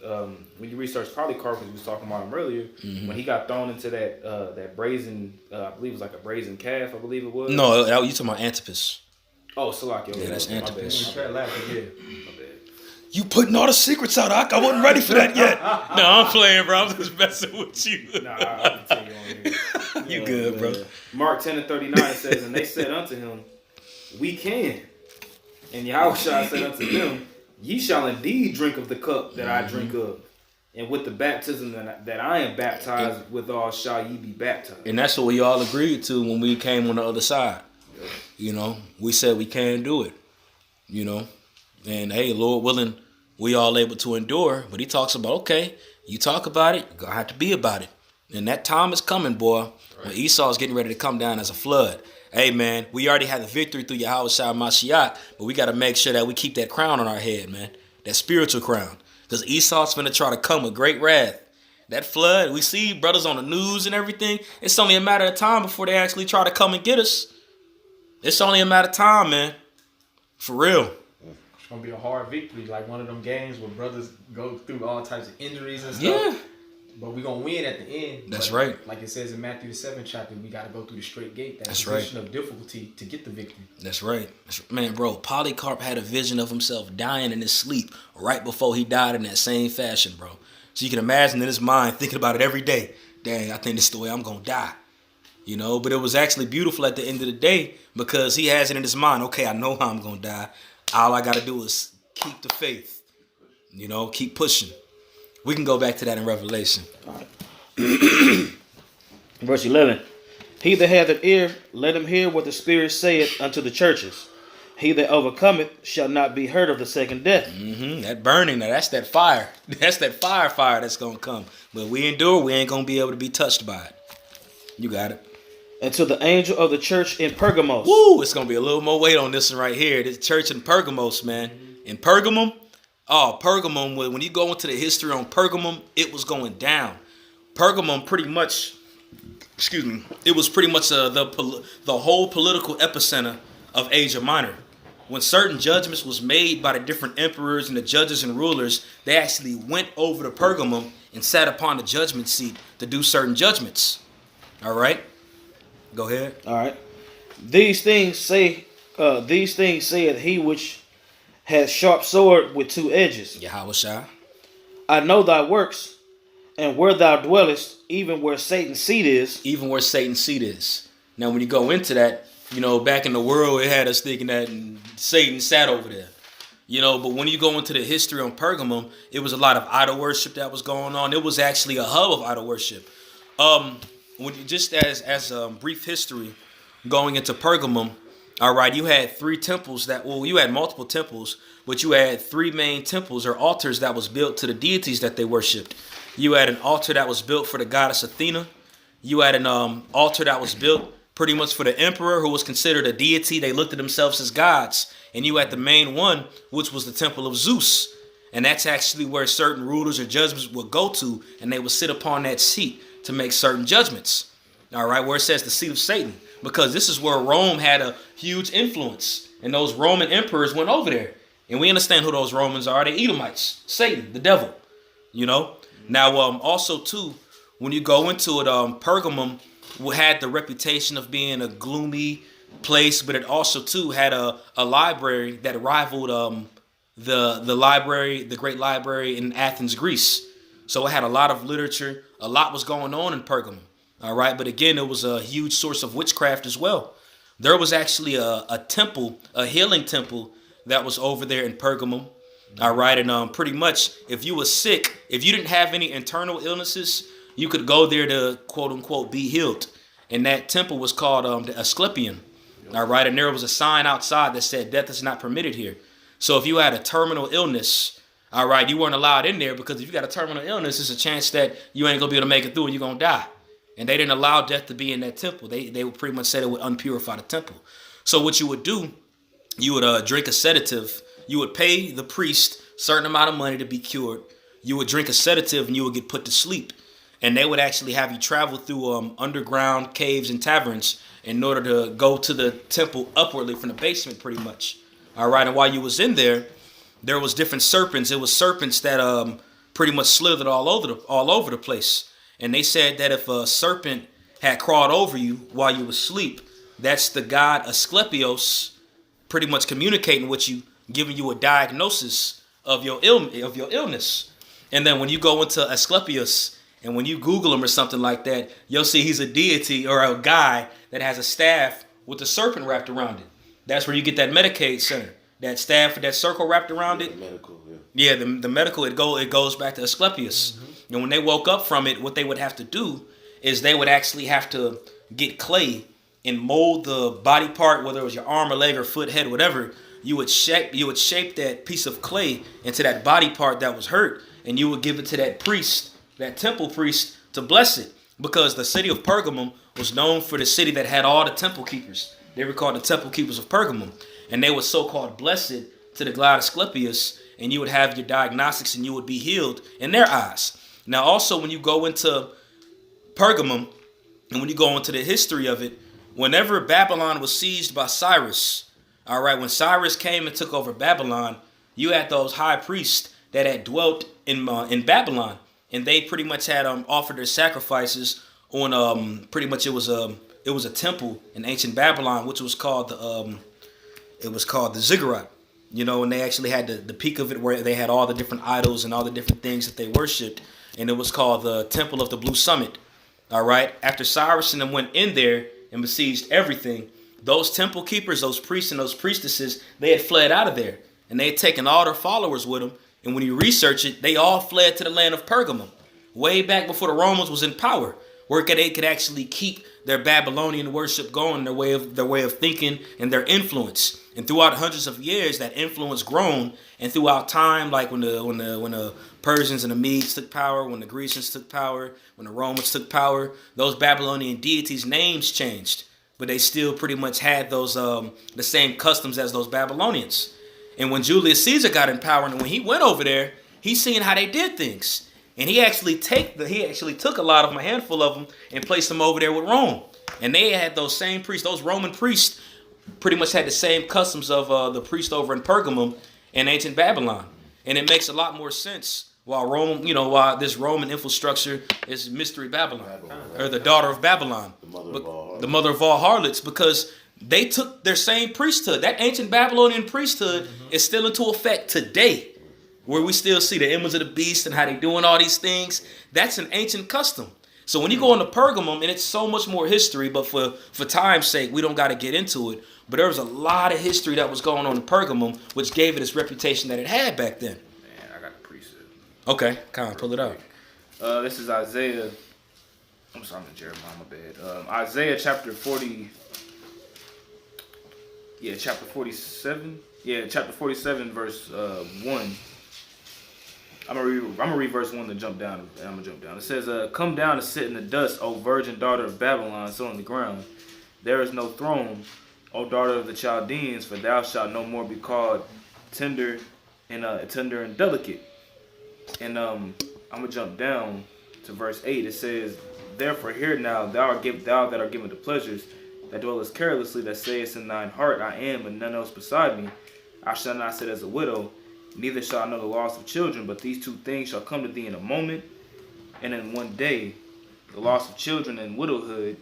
when you research Polycarp, because we was talking about him earlier, when he got thrown into that brazen, I believe it was like a brazen calf, I believe it was. No, you talking about Antipas. Oh, Salakio. Yeah, that's Antipas. My bad. You putting all the secrets out, I wasn't ready for that yet. No, I'm playing, bro. I'm just messing with you. Nah, I'll tell you on here. You good, bro. Mark 10:39 says, and they said unto him, we can. And Yahweh said unto them, ye shall indeed drink of the cup that I drink of, and with the baptism that I am baptized withal shall ye be baptized. And that's what we all agreed to when we came on the other side. Yep. You know, we said we can do it. You know, and hey, Lord willing, we all able to endure. But he talks about, okay, you talk about it, you're gonna have to be about it. And that time is coming, boy, right, when Esau is getting ready to come down as a flood. Hey, man, we already had the victory through Yahweh Shai Mashiach, but we got to make sure that we keep that crown on our head, man, that spiritual crown, because Esau's going to try to come with great wrath. That flood, we see brothers on the news and everything. It's only a matter of time before they actually try to come and get us. It's only a matter of time, man. For real. It's gonna be a hard victory, like one of them games where brothers go through all types of injuries and stuff. Yeah. But we're gonna win at the end. That's But right. Like it says in Matthew the 7th chapter, we gotta go through the straight gate, that That's position of difficulty to get the victory. That's right. Man, bro, Polycarp had a vision of himself dying in his sleep right before he died in that same fashion, bro. So you can imagine in his mind thinking about it every day. Dang, I think this is the way I'm gonna die. You know, but it was actually beautiful at the end of the day because he has it in his mind. Okay, I know how I'm gonna die. All I gotta do is keep the faith. You know, keep pushing. We can go back to that in Revelation. Verse 11. He that hath an ear, let him hear what the Spirit saith unto the churches. He that overcometh shall not be hurt of the second death. That burning, now that's that fire. That's that fire that's gonna come. But we endure, we ain't gonna be able to be touched by it. You got it. And to the angel of the church in Pergamos. Woo! It's gonna be a little more weight on this one right here. This church in Pergamos, man. In Pergamum, Pergamum. When you go into the history on Pergamum, it was going down. Pergamum, pretty much. Excuse me. It was pretty much the whole political epicenter of Asia Minor. When certain judgments was made by the different emperors and the judges and rulers, they actually went over to Pergamum and sat upon the judgment seat to do certain judgments. All right. Go ahead. All right. These things saith he which has sharp sword with two edges. Yahushua. I know thy works, and where thou dwellest, even where Satan's seat is. Even where Satan's seat is. Now, when you go into that, you know, back in the world, it had us thinking that Satan sat over there. You know, but when you go into the history on Pergamum, it was a lot of idol worship that was going on. It was actually a hub of idol worship. When you just as brief history going into Pergamum, all right, you had three temples you had multiple temples, but you had three main temples or altars that was built to the deities that they worshipped. You had an altar that was built for the goddess Athena. You had an altar that was built pretty much for the emperor, who was considered a deity. They looked at themselves as gods. And you had the main one, which was the temple of Zeus. And that's actually where certain rulers or judges would go to, and they would sit upon that seat to make certain judgments. All right, where it says the seat of Satan, because this is where Rome had a huge influence, and those Roman emperors went over there. And we understand who those Romans are. They Edomites, Satan, the devil, you know. Now, also, too, when you go into it, Pergamum had the reputation of being a gloomy place, but it also, too, had a library that rivaled the great library in Athens, Greece. So it had a lot of literature. A lot was going on in Pergamum. All right. But again, it was a huge source of witchcraft as well. There was actually a temple, a healing temple that was over there in Pergamum. All right. And pretty much if you were sick, if you didn't have any internal illnesses, you could go there to, quote unquote, be healed. And that temple was called the Asclepion. All right. And there was a sign outside that said death is not permitted here. So if you had a terminal illness, all right, you weren't allowed in there, because if you got a terminal illness, there's a chance that you ain't going to be able to make it through and you're going to die. And they didn't allow death to be in that temple. They would pretty much said it would unpurify the temple. So what you would do, you would drink a sedative. You would pay the priest a certain amount of money to be cured. You would drink a sedative and you would get put to sleep. And they would actually have you travel through underground caves and taverns in order to go to the temple upwardly from the basement pretty much. All right, and while you was in there, there was different serpents. It was serpents that pretty much slithered all over the place. And they said that if a serpent had crawled over you while you were asleep, that's the god Asclepios pretty much communicating with you, giving you a diagnosis of your illness. And then when you go into Asclepius and when you Google him or something like that, you'll see he's a deity or a guy that has a staff with a serpent wrapped around it. That's where you get that Medicaid center. That staff with that circle wrapped around it. The medical, yeah. Yeah, the medical, it goes back to Asclepius. Mm-hmm. And when they woke up from it, what they would have to do is they would actually have to get clay and mold the body part, whether it was your arm or leg or foot, head, whatever. You would shape that piece of clay into that body part that was hurt, and you would give it to that priest, that temple priest, to bless it. Because the city of Pergamum was known for the city that had all the temple keepers. They were called the temple keepers of Pergamum. And they were so-called blessed to the god Asclepius, and you would have your diagnostics and you would be healed in their eyes. Now, also, when you go into Pergamum and when you go into the history of it, whenever Babylon was sieged by Cyrus, all right, when Cyrus came and took over Babylon, you had those high priests that had dwelt in Babylon, and they pretty much had offered their sacrifices on pretty much it was a temple in ancient Babylon, which was called the ziggurat. You know, and they actually had the peak of it where they had all the different idols and all the different things that they worshipped, and it was called the Temple of the Blue Summit. All right, after Cyrus and them went in there and besieged everything, those temple keepers, those priests and those priestesses, they had fled out of there, and they had taken all their followers with them. And when you research it, they all fled to the land of Pergamos, way back before the Romans was in power, where they could actually keep their Babylonian worship going, their way of thinking and their influence. And throughout hundreds of years, that influence grown. And throughout time, like when the Persians and the Medes took power, when the Grecians took power, when the Romans took power, those Babylonian deities' names changed, but they still pretty much had those the same customs as those Babylonians. And when Julius Caesar got in power, and when he went over there, he seen how they did things. And he actually took a handful of them and placed them over there with Rome. And they had those same priests, those Roman priests pretty much had the same customs of the priest over in Pergamum in ancient Babylon. And it makes a lot more sense why this Roman infrastructure is Mystery Babylon, or the daughter of Babylon, the mother of all harlots, because they took their same priesthood. That ancient Babylonian priesthood is still into effect today, where we still see the image of the beast and how they doing all these things. That's an ancient custom. So when you go into Pergamum, and it's so much more history, but for time's sake, we don't got to get into it. But there was a lot of history that was going on in Pergamum, which gave it its reputation that it had back then. Man, I got a precept. Okay, come on, pull it out. This is Isaiah. I'm sorry, I'm in Jeremiah, my bad. Isaiah chapter 40. Yeah, chapter 47. Yeah, chapter 47, verse 1. I'm gonna read verse 1 to jump down. And I'm gonna jump down. It says, "Come down and sit in the dust, O virgin daughter of Babylon, so on the ground. There is no throne, O daughter of the Chaldeans, for thou shalt no more be called tender and delicate." And I'm gonna jump down to verse 8. It says, "Therefore hear now, thou that art given to pleasures, that dwellest carelessly, that sayest in thine heart, I am, and none else beside me. I shall not sit as a widow, neither shall I know the loss of children, but these two things shall come to thee in a moment, and in one day, the loss of children and widowhood,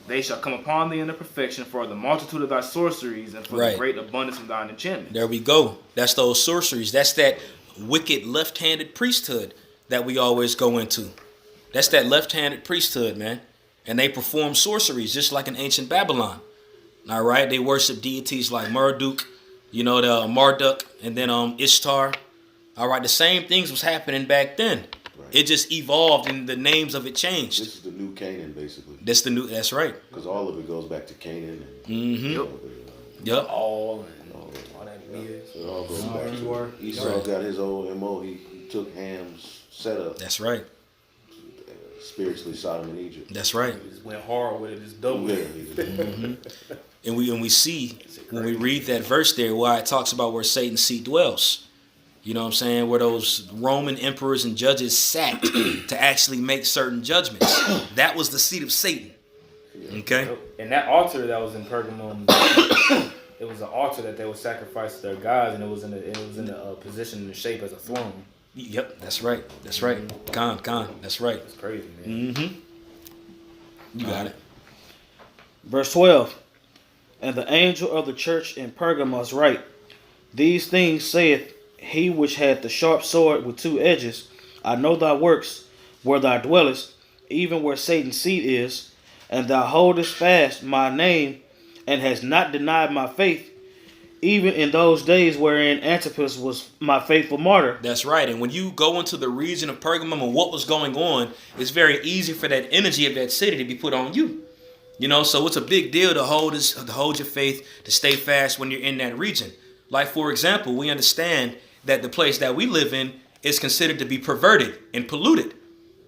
they shall come upon thee in the perfection for the multitude of thy sorceries and for the great abundance of thine enchantment." There we go. That's those sorceries. That's that wicked left-handed priesthood that we always go into. That's that left-handed priesthood, man. And they perform sorceries just like in ancient Babylon. All right, they worship deities like Marduk, the Marduk, and then Ishtar. All right, the same things was happening back then. Right. It just evolved and the names of it changed. This is the new Canaan, basically. That's right. Because all of it goes back to Canaan. Yep. All that weird. So it all goes back to Esau got his old MO. He took Ham's setup. That's right. Spiritually Sodom and Egypt. That's right. He just went hard with it. It's double. And we see when we read that verse there why it talks about where Satan's seat dwells. You know what I'm saying? Where those Roman emperors and judges sat to actually make certain judgments. That was the seat of Satan. Okay? And that altar that was in Pergamum, it was an altar that they would sacrifice to their gods, and it was in a position in the shape as a throne. Yep, that's right. That's right. Con, that's right. It's crazy, man. You got it. Verse 12. "And the angel of the church in Pergamos write, These things saith he which hath the sharp sword with two edges. I know thy works, where thou dwellest, even where Satan's seat is, and thou holdest fast my name, and hast not denied my faith, even in those days wherein Antipas was my faithful martyr." That's right. And when you go into the region of Pergamum and what was going on, it's very easy for that energy of that city to be put on you. So it's a big deal to hold your faith, to stay fast when you're in that region. Like, for example, we understand that the place that we live in is considered to be perverted and polluted.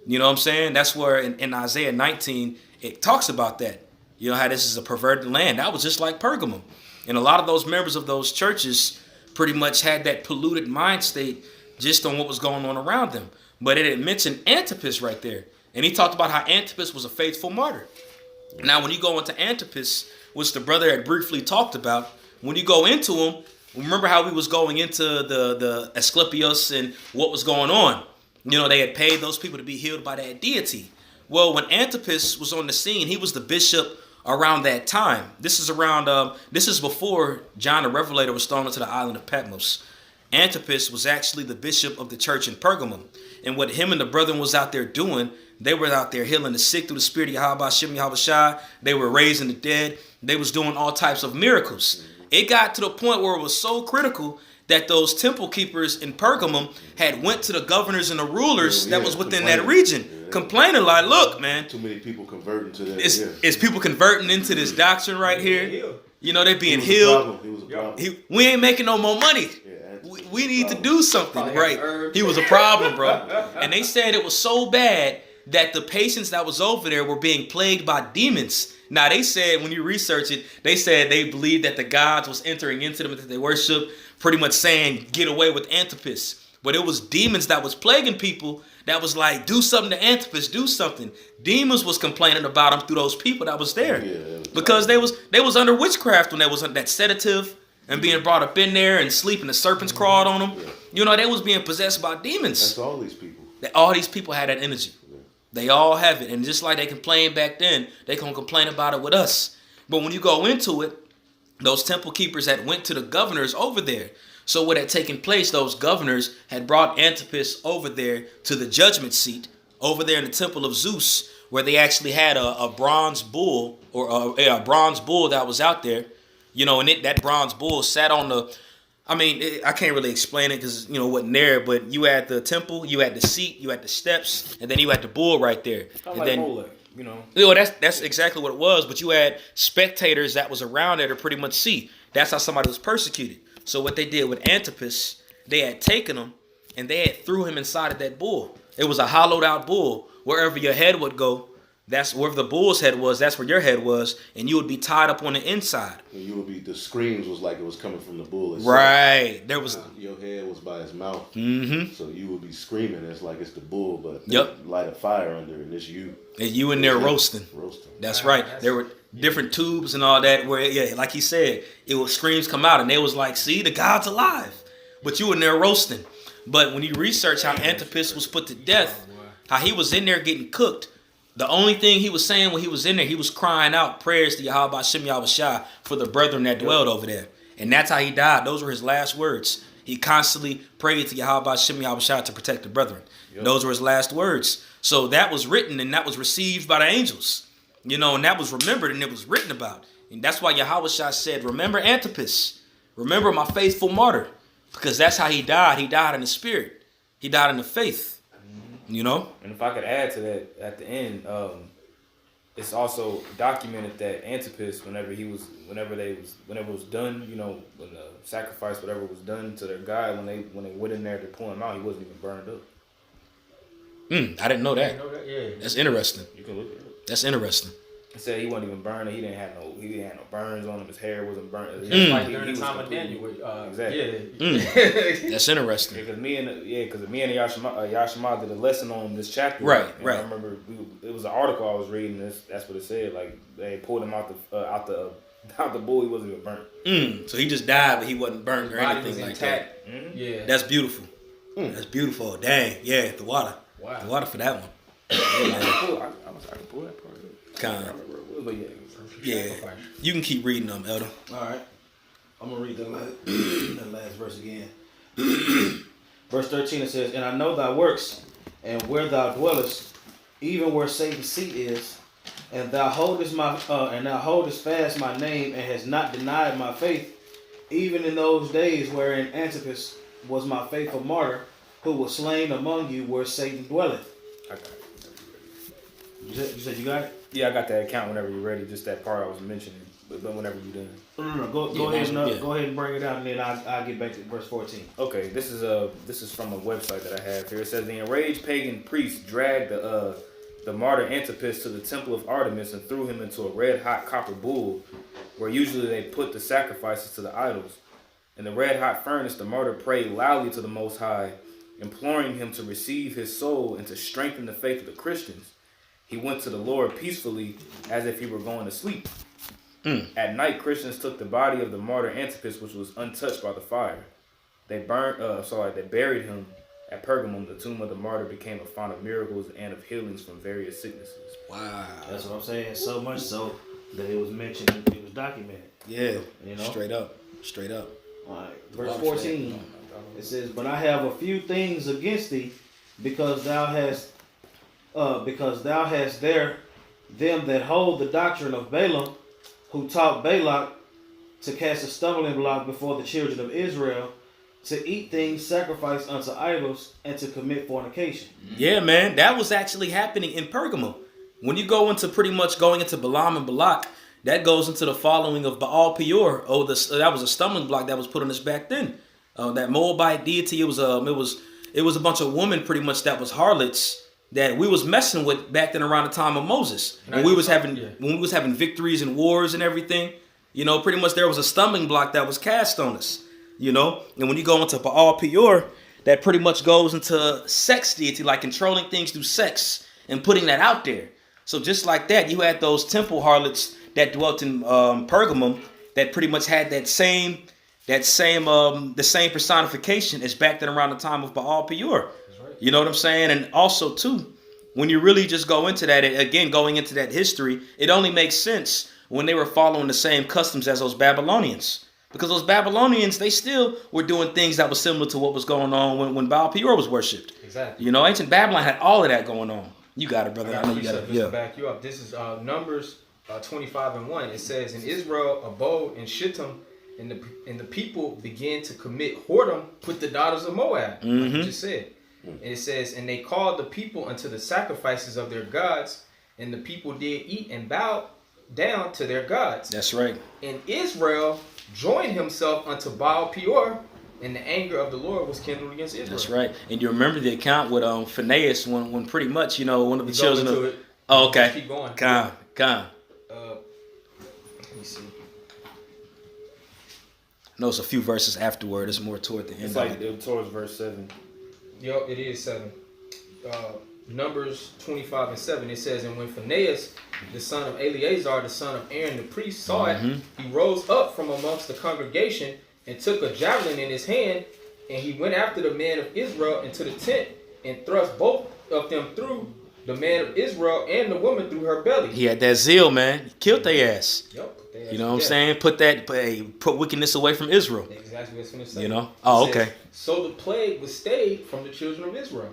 You know what I'm saying? That's where in Isaiah 19, it talks about that. How this is a perverted land. That was just like Pergamum. And a lot of those members of those churches pretty much had that polluted mind state just on what was going on around them. But it had mentioned Antipas right there. And he talked about how Antipas was a faithful martyr. Now, when you go into Antipas, which the brother had briefly talked about, when you go into him, remember how we was going into the Asclepios and what was going on. You know, they had paid those people to be healed by that deity. Well, when Antipas was on the scene, he was the bishop around that time. This is around, this is before John the Revelator was thrown into the island of Patmos. Antipas was actually the bishop of the church in Pergamos. And what him and the brethren was out there doing, they were out there healing the sick through the spirit of Yahweh Shem Yahweh Shai. They were raising the dead. They was doing all types of miracles. It got to the point where it was so critical that those temple keepers in Pergamum had went to the governors and the rulers that was within that region, complaining like, look, man, too many people converting to that. It's people converting into this doctrine right here. You know, they being It healed. was a problem. We ain't making no more money. We need to do something, right? He was a problem, bro. And they said it was so bad that the patients that was over there were being plagued by demons. Now, they said, when you research it, they said they believed that the gods was entering into them that they worship, pretty much saying, get away with Antipas. But it was demons that was plaguing people that was like, do something to Antipas, do something. Demons was complaining about him through those people that was there. Because they was under witchcraft when they was under that sedative and being brought up in there and sleeping. The serpents crawled on them. You know, they was being possessed by demons. That's all these people. All these people had that energy. They all have it. And just like they complained back then, they can complain about it with us. But when you go into it, those temple keepers that went to the governors over there. So what had taken place, those governors had brought Antipas over there to the judgment seat, over there in the temple of Zeus, where they actually had a bronze bull, or a bronze bull that was out there. You know, and that bronze bull sat on the, I can't really explain it because, you know, it wasn't there, but you had the temple, you had the seat, you had the steps, and then you had the bull right there. Kind of and then, Molech, you know. That's exactly what it was, but you had spectators that was around there to pretty much see. That's how somebody was persecuted. So what they did with Antipas, they had taken him and they had threw him inside of that bull. It was a hollowed out bull. Wherever your head would go, that's where the bull's head was. That's where your head was, and you would be tied up on the inside. You would be. The screams was like it was coming from the bull itself. Right. There was. Your head was by his mouth. Mm-hmm. So you would be screaming. It's like it's the bull, but Yep. light a fire under, and it's you. And you in there roasting. That's right. There were different tubes and all that. Where like he said, it was screams come out, and they was like, "See, the God's alive," but you in there roasting. But when you research how Antipas was put to death, how he was in there getting cooked. The only thing he was saying when he was in there, he was crying out prayers to Yahweh Shem Yahweh Shai for the brethren that dwelled over there. And that's how he died. Those were his last words. He constantly prayed to Yahweh Shem Yahweh Shai to protect the brethren. Those were his last words. So that was written and that was received by the angels. You know, and that was remembered and it was written about. And that's why Yahweh Shai said, remember Antipas. Remember my faithful martyr. Because that's how he died. He died in the spirit. He died in the faith. You know, and if I could add to that at the end, it's also documented that Antipas, whenever it was done, you know, when the sacrifice, whatever was done to their god, when they went in there to pull him out, he wasn't even burned up. I didn't know that. Yeah. That's interesting. You can look at it. That's interesting. It said he wasn't even burned. He didn't have no burns on him. His hair wasn't burnt. Like during the time of Daniel. Exactly. Yeah. That's interesting. Because me and Yashima did a lesson on this chapter. Right. I remember it was an article I was reading. That's what it said. Like they pulled him out the bull. He wasn't even burnt. So he just died, but he wasn't burned or Body anything was like intact. that. Yeah. That's beautiful. That's beautiful. Dang. Yeah. The water. Wow. The water for that one. I can pull that part. Kind of. But Yeah. You can keep reading them, Elder. All right. I'm going to read the last verse again. Verse 13, it says, and I know thy works, and where thou dwellest, even where Satan's seat is, and thou holdest fast my name, and hast not denied my faith, even in those days wherein Antipas was my faithful martyr, who was slain among you where Satan dwelleth. I got it. You said you got it? Yeah, I got that account whenever you're ready. Just that part I was mentioning, but whenever you're done. No. Go ahead and bring it out, and then I'll get back to verse 14. Okay, this is from a website that I have here. It says the enraged pagan priest dragged the martyr Antipas to the temple of Artemis and threw him into a red-hot copper bull, where usually they put the sacrifices to the idols. In the red-hot furnace, the martyr prayed loudly to the Most High, imploring him to receive his soul and to strengthen the faith of the Christians. He went to the Lord peacefully as if he were going to sleep. At night, Christians took the body of the martyr Antipas, which was untouched by the fire. They buried him at Pergamos. The tomb of the martyr became a font of miracles and of healings from various sicknesses. Wow. That's what I'm saying. So much so that it was mentioned, it was documented. Yeah. You know? Straight up. All right. Verse 14. It says, "But I have a few things against thee, because thou hast there them that hold the doctrine of Balaam, who taught Balak to cast a stumbling block before the children of Israel, to eat things sacrificed unto idols, and to commit fornication." Yeah, man. That was actually happening in Pergamo. When you go into pretty much going into Balaam and Balak, that goes into the following of Baal Peor. That was a stumbling block that was put on us back then. That Moabite deity, it was a bunch of women pretty much that was harlots that we was messing with back then around the time of Moses. When we was having victories and wars and everything, you know, pretty much there was a stumbling block that was cast on us, you know. And when you go into Baal Peor, that pretty much goes into sex deity, like controlling things through sex and putting that out there. So just like that, you had those temple harlots that dwelt in Pergamum that pretty much had the same personification as back then around the time of Baal Peor. Right. You know what I'm saying? And also too, when you really just go into that, again, going into that history, it only makes sense when they were following the same customs as those Babylonians. Because those Babylonians, they still were doing things that was similar to what was going on when Baal Peor was worshipped. Exactly. You know, ancient Babylon had all of that going on. You got it, brother. I know you got it. Yeah. Back you up. This is Numbers 25:1. It says, "And Israel abode in Shittim, and the people began to commit whoredom with the daughters of Moab." Like you just said. And it says, "And they called the people unto the sacrifices of their gods, and the people did eat and bow down to their gods." That's right. "And Israel joined himself unto Baal Peor, and the anger of the Lord was kindled against Israel." That's right. And you remember the account with Phinehas when pretty much, you know, one of the children of... It. Oh, okay. Keep going. Come. Let me see. No, it's a few verses afterward. It's more toward the end. It's like towards verse 7. Yo, it is 7. Numbers 25:7. It says, "And when Phinehas, the son of Eleazar, the son of Aaron the priest, saw it, he rose up from amongst the congregation and took a javelin in his hand, and he went after the man of Israel into the tent, and thrust both of them through, the man of Israel and the woman through her belly." He had that zeal, man. He killed their ass. Yep. You know what I'm saying? Put wickedness away from Israel. Exactly what it's going to say. You know? Oh, It says, okay. "So the plague was stayed from the children of Israel."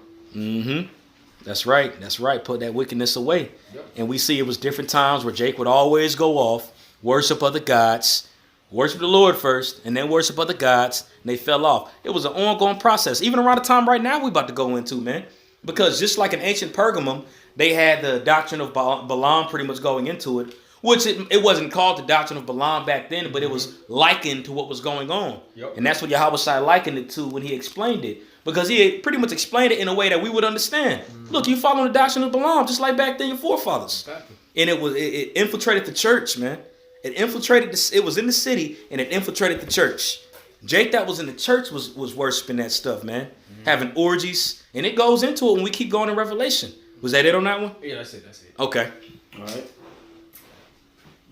That's right. That's right. Put that wickedness away. Yep. And we see it was different times where Jake would always go off, worship other gods, worship the Lord first, and then worship other gods, and they fell off. It was an ongoing process. Even around the time right now we about to go into, man. Because just like in ancient Pergamum, they had the doctrine of Balaam pretty much going into it, which it wasn't called the doctrine of Balaam back then, but it was likened to what was going on. Yep. And that's what Yahweh Shai likened it to when he explained it. Because he had pretty much explained it in a way that we would understand. Look, you following the doctrine of Balaam, just like back then your forefathers. Exactly. And it infiltrated the church, man. It infiltrated it was in the city, and it infiltrated the church. Jake that was in the church was worshiping that stuff, man. Having orgies. And it goes into it when we keep going in Revelation. Was that it on that one? Yeah, that's it. Okay. All right.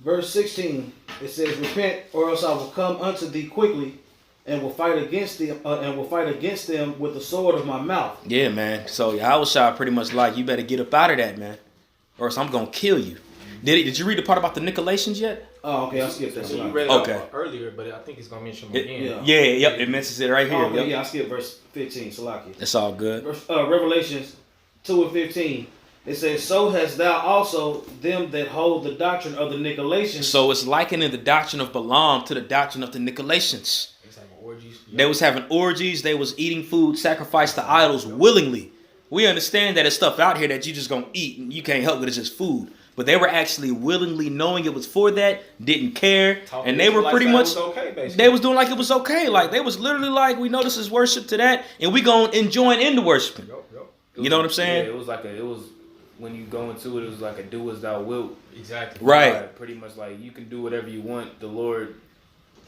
Verse 16, it says, "Repent, or else I will come unto thee quickly, and will fight against them with the sword of my mouth." Yeah, man. So Yahweh Shai pretty much like, you better get up out of that, man, or else I'm gonna kill you. Did you read the part about the Nicolations yet? Oh, okay. I'll skip that. So you read it up earlier, but I think it's going to mention them again. Yep. It mentions it right here. Oh, yeah, I skipped verse 15. Salaki. That's all good. Revelations 2:15. It says, "So hast thou also them that hold the doctrine of the Nicolations." So it's likening the doctrine of Balaam to the doctrine of the Nicolations. It's like orgies. Yep. They was having orgies. They was eating food sacrificed to idols willingly. We understand that it's stuff out here that you just gonna eat and you can't help it. It's just food. But they were actually willingly knowing it was for that, didn't care, and they were pretty much they was doing like it was okay. Like they was literally like, we know this is worship to that, and we gonna join into worshiping. You know what I'm saying? Yeah, it was when you go into it, it was like a do as thou wilt. Exactly. Right. Pretty much like you can do whatever you want. The Lord,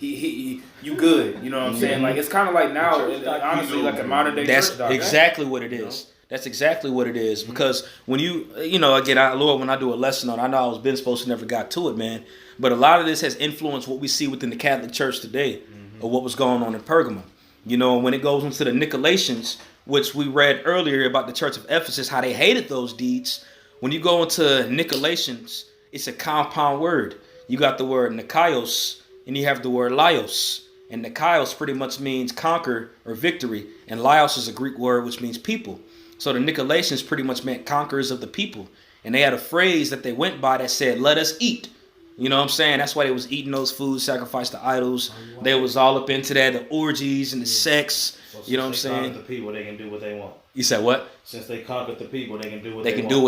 you good. You know what I'm saying? Like it's kind of like now, honestly, like a modern day That's church doctrine. exactly what it is. That's exactly what it is. Because when again, Lord, when I do a lesson on, I know I was been supposed to never got to it, man. But a lot of this has influenced what we see within the Catholic Church today, or what was going on in Pergamos. You know, when it goes into the Nicolasians, which we read earlier about the Church of Ephesus, how they hated those deeds. When you go into Nicolasians, it's a compound word. You got the word Nikaios, and you have the word Laios. And Nikaios pretty much means conquer or victory, and Laios is a Greek word which means people. So the Nicolaitans pretty much meant conquerors of the people. And they had a phrase that they went by that said, let us eat. You know what I'm saying? That's why they was eating those foods sacrificed to idols. They was all up into that, the orgies and the sex. So you know what I'm saying? Conquered the people, they can do what they want. You said what? Since they conquered the people, they can do what They they can want. do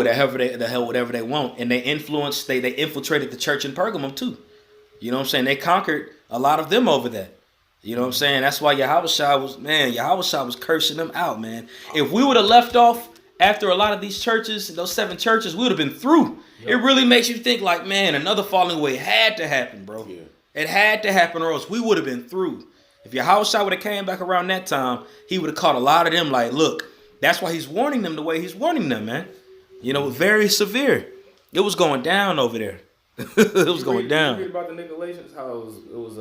whatever they want. And they influenced, they infiltrated the church in Pergamum too. You know what I'm saying? They conquered a lot of them over that. You know what I'm saying? That's why Yahushua was cursing them out, man. If we would have left off after a lot of these churches, those 7 churches, we would have been through. Yep. It really makes you think like, man, another falling away had to happen, bro. Yeah. It had to happen or else we would have been through. If Yahushua would have came back around that time, he would have caught a lot of them like, look, that's why he's warning them the way he's warning them, man. You know, very severe. It was going down over there. It was going down. You read about the Nicolaitans, how it was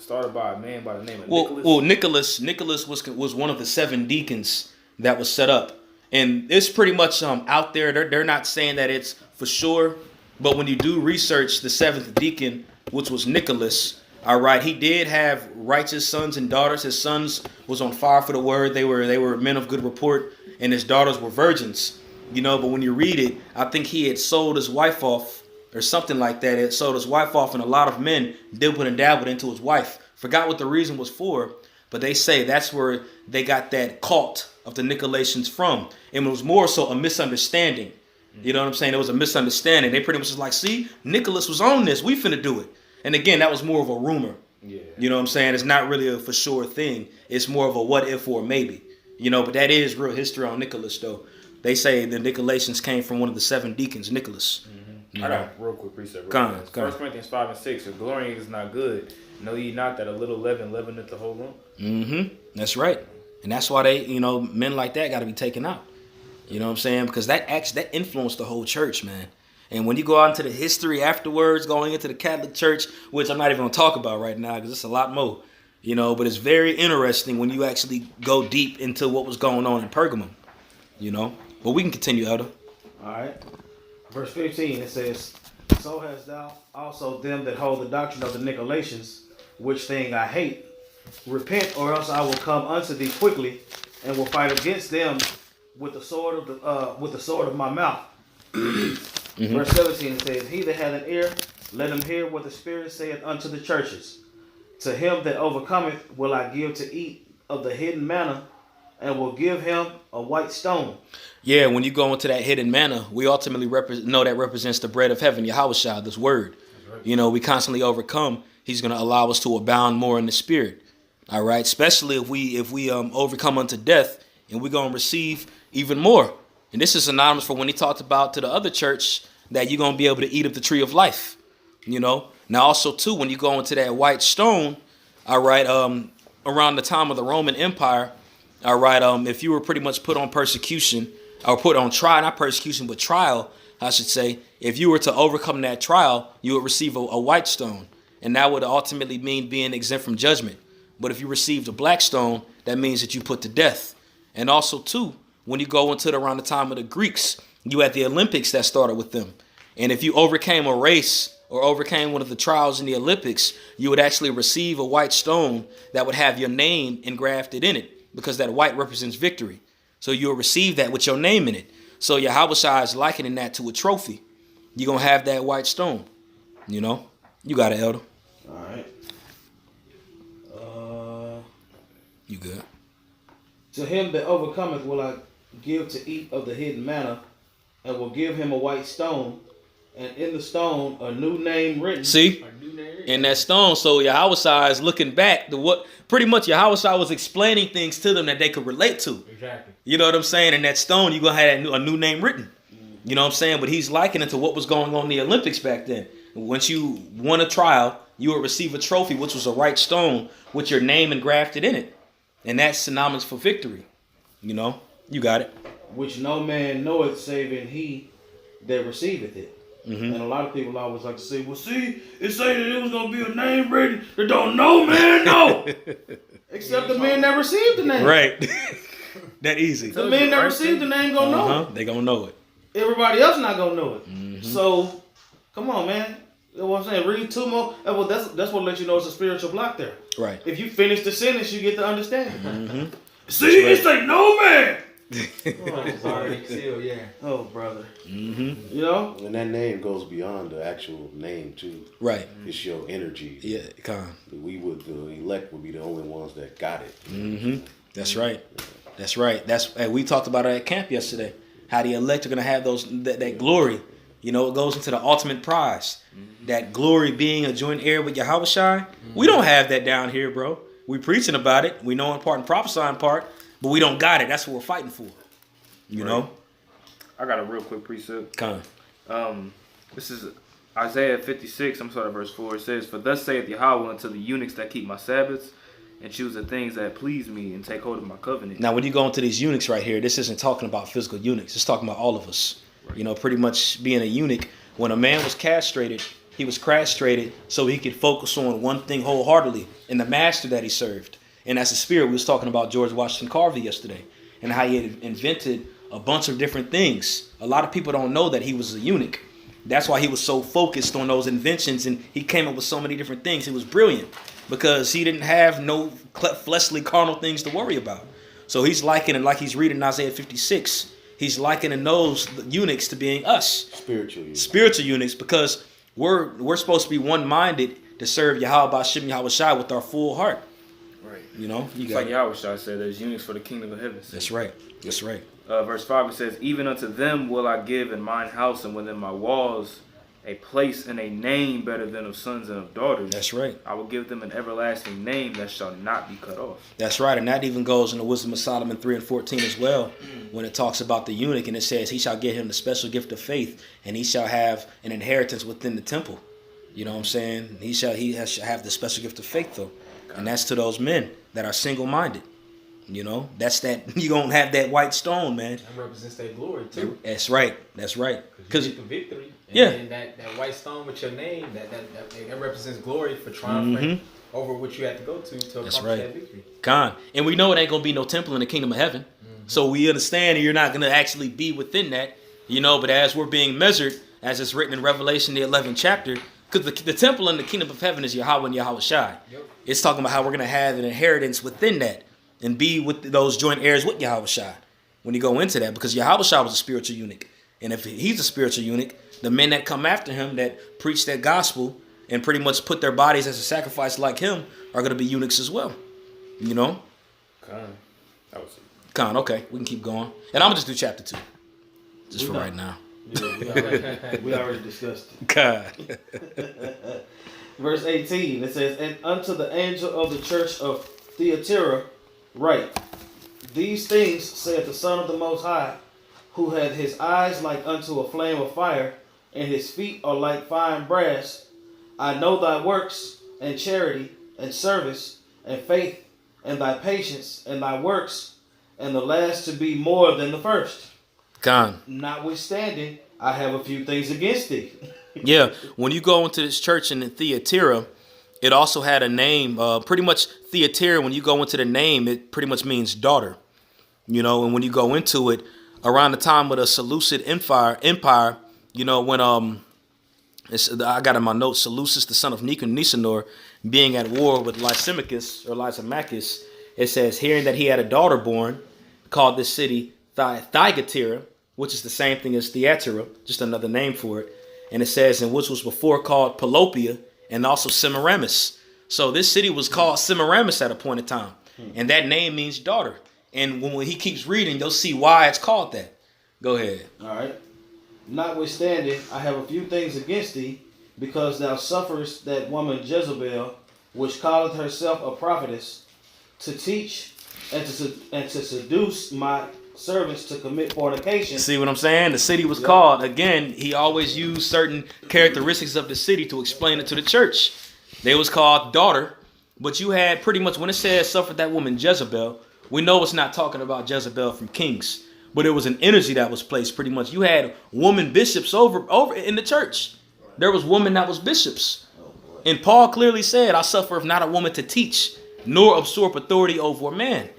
started by a man by the name of Nicholas? Well, Nicholas was one of the 7 deacons that was set up. And it's pretty much out there. They're not saying that it's for sure. But when you do research the 7th deacon, which was Nicholas, all right, he did have righteous sons and daughters. His sons was on fire for the word. They were men of good report. And his daughters were virgins. You know, but when you read it, I think he had sold his wife off or something like that. It sold his wife off, and a lot of men dibbled and dabbled into his wife. Forgot what the reason was for, but they say that's where they got that cult of the Nicolaitans from. And it was more so a misunderstanding. You know what I'm saying? It was a misunderstanding. They pretty much was like, see, Nicholas was on this. We finna do it. And again, that was more of a rumor. Yeah. You know what I'm saying? It's not really a for sure thing. It's more of a what if or maybe. You know, but that is real history on Nicholas, though. They say the Nicolaitans came from one of the 7 deacons, Nicholas. I got a real quick precept. 1 Corinthians 5 and 6. If glorying is not good, know ye not that a little leaven leaveneth the whole lump? That's right. And that's why they, men like that got to be taken out. You know what I'm saying? Because that influenced the whole church, man. And when you go out into the history afterwards, going into the Catholic Church, which I'm not even going to talk about right now because it's a lot more, but it's very interesting when you actually go deep into what was going on in Pergamum, But we can continue, Elder. All right. Verse 15, it says, so hast thou also them that hold the doctrine of the Nicolaitans, which thing I hate. Repent, or else I will come unto thee quickly, and will fight against them with the sword of my mouth. Verse 17, it says, he that hath an ear, let him hear what the Spirit saith unto the churches. To him that overcometh will I give to eat of the hidden manna, and will give him a white stone. Yeah, when you go into that hidden manna, we ultimately know that represents the bread of heaven, Yahushua, this word. Right. We constantly overcome. He's going to allow us to abound more in the spirit. All right, especially if we overcome unto death, and we're going to receive even more. And this is synonymous for when he talked about to the other church that you're going to be able to eat of the tree of life. Now also too, when you go into that white stone, all right, around the time of the Roman Empire, all right, if you were pretty much put on persecution or put on trial, not persecution, but trial, I should say, if you were to overcome that trial, you would receive a white stone. And that would ultimately mean being exempt from judgment. But if you received a black stone, that means that you put to death. And also, too, when you go into around the time of the Greeks, you had the Olympics that started with them. And if you overcame a race or overcame one of the trials in the Olympics, you would actually receive a white stone that would have your name engrafted in it, because that white represents victory. So you'll receive that with your name in it. So Yahushua is likening that to a trophy. You're going to have that white stone. You got it, Elder. All right. You good? To him that overcometh will I give to eat of the hidden manna, and will give him a white stone, and in the stone a new name written. See? In that stone. So Yahushua is looking back to what pretty much Yahushua was explaining things to them that they could relate to. Exactly. You know what I'm saying? In that stone, you're going to have a new name written. You know what I'm saying? But he's likening it to what was going on in the Olympics back then. Once you won a trial, you will receive a trophy, which was a right stone with your name engrafted in it. And that's synonymous for victory. You know, you got it. Which no man knoweth saving he that receiveth it. And a lot of people always like to say, well, see, it say that it was going to be a name written that don't know man know. Except the men that received the name. Right. That easy. The men that received the name going to know it. They going to know it. Everybody else not going to know it. So, come on, man. You know what I'm saying? Read 2 more. Well, that's what lets you know it's a spiritual block there. Right. If you finish the sentence, you get the understanding. See, it say no man. It's already sealed, yeah. Oh, brother. You know? And that name goes beyond the actual name too. Right. It's your energy. Yeah, come. The elect would be the only ones that got it. That's right. That's right. We talked about it at camp yesterday. How the elect are going to have that glory. You know, it goes into the ultimate prize. That glory being a joint heir with Yahushua. We don't have that down here, bro. We preaching about it. We know in part and prophesying in part, but we don't got it. That's what we're fighting for. You know? I got a real quick precept. Come. This is Isaiah 56, I'm sorry, verse 4. It says, "For thus saith Yahweh unto the eunuchs that keep my Sabbaths, and choose the things that please me, and take hold of my covenant." Now, when you go into these eunuchs right here, this isn't talking about physical eunuchs. It's talking about all of us. Right. You know, pretty much being a eunuch. When a man was castrated, he was castrated so he could focus on one thing wholeheartedly, and the master that he served. And that's the spirit. We was talking about George Washington Carver yesterday, and how he had invented a bunch of different things. A lot of people don't know that he was a eunuch. That's why he was so focused on those inventions, and he came up with so many different things. It was brilliant because he didn't have no fleshly carnal things to worry about. So he's likening, like he's reading Isaiah 56, he's likening those eunuchs to being us. Spiritual eunuchs, because we're supposed to be one-minded to serve Yahweh B'Shem Yahushua with our full heart. Right. You know? It's like Yahushua said, there's eunuchs for the kingdom of heaven. That's right. That's right. Verse 5, it says, "Even unto them will I give in mine house and within my walls a place and a name better than of sons and of daughters. That's right. I will give them an everlasting name that shall not be cut off." That's right. And that even goes in the Wisdom of Solomon 3:14 as well, when it talks about the eunuch, and it says, "He shall give him the special gift of faith, and he shall have an inheritance within the temple." You know what I'm saying? He shall have the special gift of faith, though. And that's to those men that are single-minded. You know, that's that. You gonna have that white stone, man. That represents that glory too. That's right. That's right. Because you get the victory. And yeah. then that white stone with your name, that represents glory for triumphing over what you have to go to accomplish that victory. And we know it ain't gonna be no temple in the kingdom of heaven. So we understand you're not gonna actually be within that. You know, but as we're being measured, as it's written in Revelation the 11th chapter, because the temple in the kingdom of heaven is Yahweh and Yahushua. Yep. It's talking about how we're gonna have an inheritance within that. And be with those joint heirs with Yahushua when you go into that, because Yahushua was a spiritual eunuch. And if he's a spiritual eunuch, the men that come after him that preach that gospel and pretty much put their bodies as a sacrifice like him are going to be eunuchs as well. You know? Okay, we can keep going. And I'm going to just do chapter 2. Just for right now. Yeah, we already discussed it. Verse 18, it says, "And unto the angel of the church of Thyatira write, These things saith the Son of the Most High, who had his eyes like unto a flame of fire, and his feet are like fine brass. I know thy works, and charity, and service, and faith, and thy patience, and thy works, and the last to be more than the first. Notwithstanding, I have a few things against thee." Yeah, when you go into this church in Thyatira, it also had a name, pretty much Thyatira, when you go into the name, it pretty much means daughter. You know, and when you go into it, around the time of the Seleucid Empire, you know, when I got in my notes, Seleucus, the son of Nicanor, being at war with Lysimachus, it says, hearing that he had a daughter born, called this city Thyatira, which is the same thing as Thyatira, just another name for it. And it says, and which was before called Pelopia, and also Semiramis. So this city was called Semiramis at a point in time. And that name means daughter. And when he keeps reading, you'll see why it's called that. Go ahead. All right. "Notwithstanding, I have a few things against thee, because thou sufferest that woman Jezebel, which calleth herself a prophetess, to teach and to seduce my servants to commit fornication." See what I'm saying? The city was called. Again, he always used certain characteristics of the city to explain it to the church. They was called daughter. But you had pretty much, when it says suffered that woman Jezebel, we know it's not talking about Jezebel from Kings. But it was an energy that was placed pretty much. You had woman bishops over in the church. There was women that was bishops. And Paul clearly said, I suffer if not a woman to teach, nor absorb authority over a man.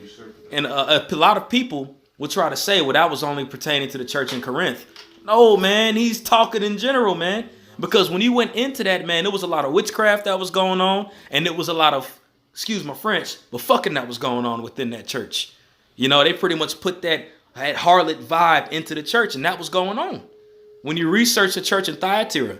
And a lot of people will try to say, well, that was only pertaining to the church in Corinth. No, man, he's talking in general, man. Because when you went into that, man, there was a lot of witchcraft that was going on. And there was a lot of, excuse my French, but fucking that was going on within that church. You know, they pretty much put that harlot vibe into the church. And that was going on. When you research the church in Thyatira,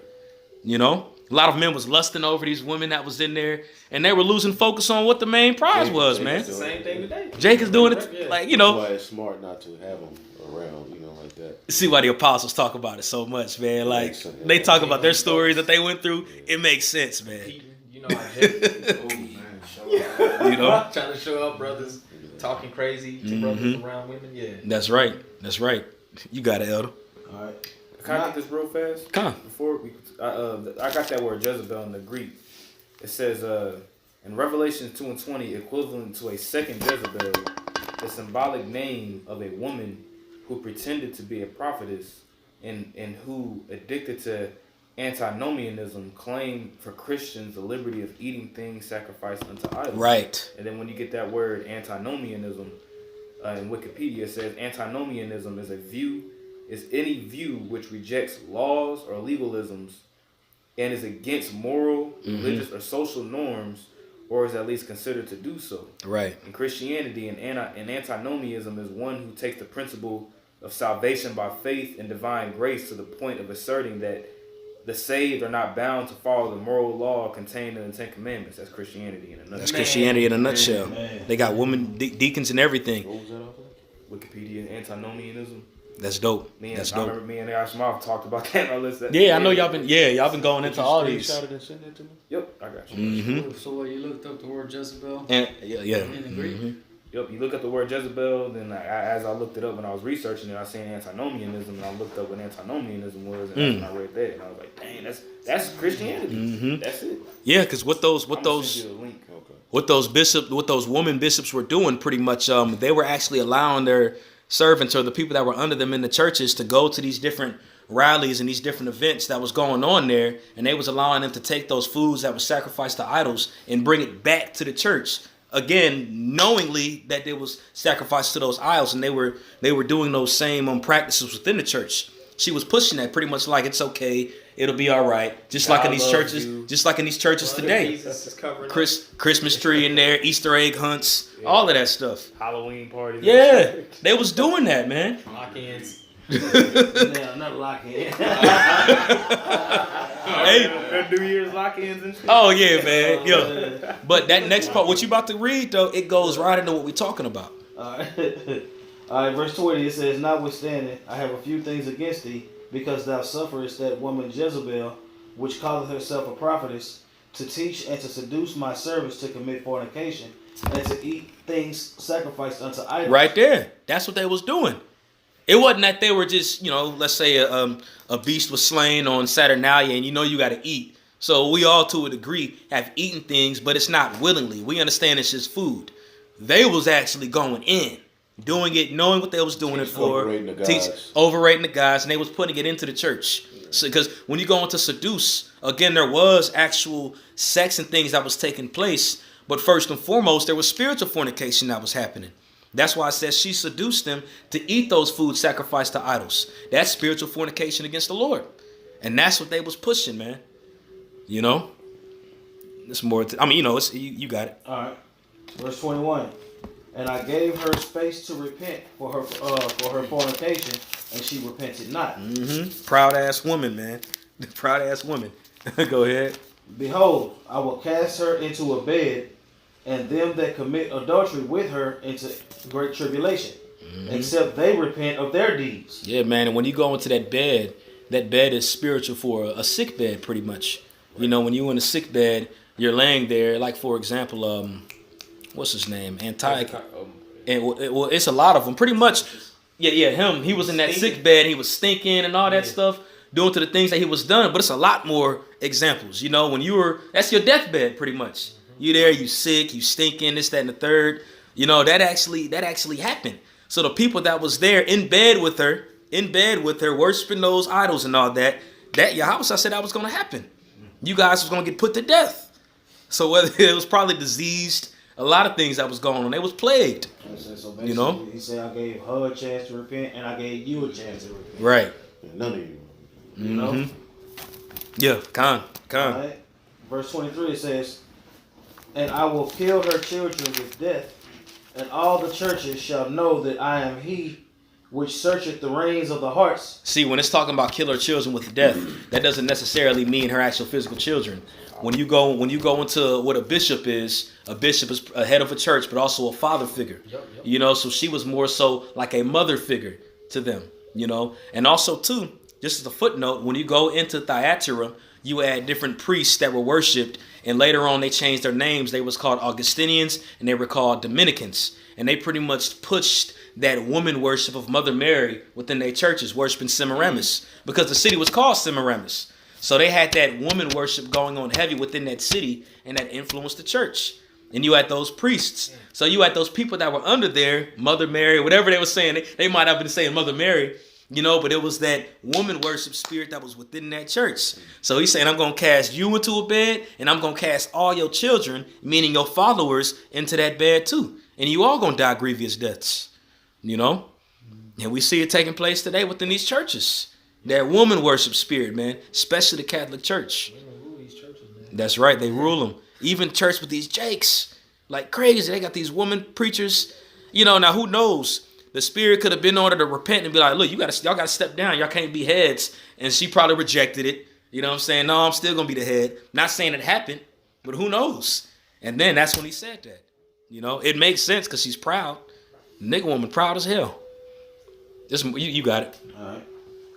you know, a lot of men was lusting over these women that was in there. And they were losing focus on what the main prize was, man. It's the same thing today. Jake is doing it, like, you know. That's why it's smart not to have them around, you know, like that. See why the apostles talk about it so much, man. Like, they talk about their stories that they went through. It makes sense, man. You know how Jake, oh man, You know? trying to show up, brothers, talking crazy to brothers around women. Yeah, That's right. That's right. You got it, Elder. All right. Can I get this real fast? Come on. Before we, I got that word Jezebel in the Greek. It says in Revelation 2:20, equivalent to a second Jezebel, the symbolic name of a woman who pretended to be a prophetess and who, addicted to antinomianism, claimed for Christians the liberty of eating things sacrificed unto idols. Right. And then when you get that word antinomianism in Wikipedia, it says antinomianism is any view which rejects laws or legalisms and is against moral, religious, or social norms, or is at least considered to do so. Right. In Christianity, an antinomianism is one who takes the principle of salvation by faith and divine grace to the point of asserting that the saved are not bound to follow the moral law contained in the Ten Commandments. That's Christianity in a nutshell. That's Christianity in a nutshell. They got women deacons and everything. What was that off of? Wikipedia, antinomianism. That's dope. I That's dope. remember me and Aaron Smith talked about that in our list. Yeah, I know y'all been going into all these. Screenshot it and send it to me? Yep, I got you. So what, you looked up the word Jezebel And yeah. in the Greek? Yep, you look at the word Jezebel, then as I looked it up when I was researching it, I seen antinomianism, and I looked up what antinomianism was, and that's when I read that, and I was like, dang, that's Christianity. That's it. Yeah, because what those I'm gonna send you a link. what those women bishops were doing pretty much, they were actually allowing their servants or the people that were under them in the churches to go to these different rallies and these different events that was going on there, and they was allowing them to take those foods that were sacrificed to idols and bring it back to the church. Again, knowingly that they was sacrificed to those idols, and they were doing those same practices within the church. She was pushing that pretty much like it's okay, it'll be all right, just like in these churches, today. Jesus is covering Christmas tree in there, Easter egg hunts, all of that stuff. Halloween parties. Yeah, they was doing that, man. lock-ins. Yeah, not lock-in. Hey, New Year's lock-ins and shit. Oh yeah, man. Yeah. But that next part, what you about to read though, it goes right into what we're talking about. All right, verse 20, it says, notwithstanding, I have a few things against thee, because thou sufferest that woman Jezebel, which calleth herself a prophetess, to teach and to seduce my servants to commit fornication, and to eat things sacrificed unto idols. Right there. That's what they was doing. It wasn't that they were just, let's say a beast was slain on Saturnalia and you got to eat. So we all to a degree have eaten things, but it's not willingly. We understand it's just food. They was actually going in, doing it, knowing what they was doing it for. Overrating the guys, and they was putting it into the church. So, because when you go into seduce, again, there was actual sex and things that was taking place. But first and foremost, there was spiritual fornication that was happening. That's why it says she seduced them to eat those foods sacrificed to idols. That's spiritual fornication against the Lord. And that's what they was pushing, man. It's more, it's, you got it. All right. Verse 21. And I gave her space to repent for her fornication, and she repented not. Proud ass woman, man. Proud ass woman. Go ahead. Behold, I will cast her into a bed, and them that commit adultery with her into great tribulation, except they repent of their deeds. Yeah, man. And when you go into that bed is spiritual for a sick bed, pretty much. When you in a sick bed, you're laying there. Like for example, what's his name? Antiochus. And it's a lot of them. Pretty much. Yeah, him. He was in that sick bed. He was stinking and all that stuff. doing to the things that he was done. But it's a lot more examples. You know, when that's your deathbed pretty much. You there, you sick, you stinking, this, that, and the third. You know, that actually happened. So the people that was there in bed with her, worshiping those idols and all that Yahweh said that was going to happen. You guys was going to get put to death. So whether it was probably diseased, a lot of things that was going on. They was plagued. So basically, you know? he said, I gave her a chance to repent, and I gave you a chance to repent. Right. And none of you. You know? Yeah, con. All right. Verse 23, it says, and I will kill her children with death, and all the churches shall know that I am he which searcheth the reins of the hearts. See, when it's talking about kill her children with death, that doesn't necessarily mean her actual physical children. When you go into what a bishop is a head of a church, but also a father figure. Yep. You know, so she was more so like a mother figure to them, you know. And also too, just as a footnote, when you go into Thyatira, you had different priests that were worshipped, and later on they changed their names. They was called Augustinians and they were called Dominicans. And they pretty much pushed that woman worship of Mother Mary within their churches, worshiping Semiramis, because the city was called Semiramis. So they had that woman worship going on heavy within that city, and that influenced the church. And you had those priests. So you had those people that were under there, Mother Mary, whatever they were saying. They might have been saying Mother Mary, you know, but it was that woman worship spirit that was within that church. So he's saying, I'm going to cast you into a bed, and I'm going to cast all your children, meaning your followers, into that bed too. And you all going to die grievous deaths, you know. And we see it taking place today within these churches. That woman worship spirit, man, especially the Catholic Church. That's right, they rule them. Even church with these jakes, like crazy. They got these woman preachers. You know, now who knows? The spirit could have been on her to repent and be like, look, y'all got to step down. Y'all can't be heads. And she probably rejected it. You know what I'm saying? No, I'm still going to be the head. Not saying it happened, but who knows? And then that's when he said that. You know, it makes sense because she's proud. Nigga woman proud as hell. You got it. All right.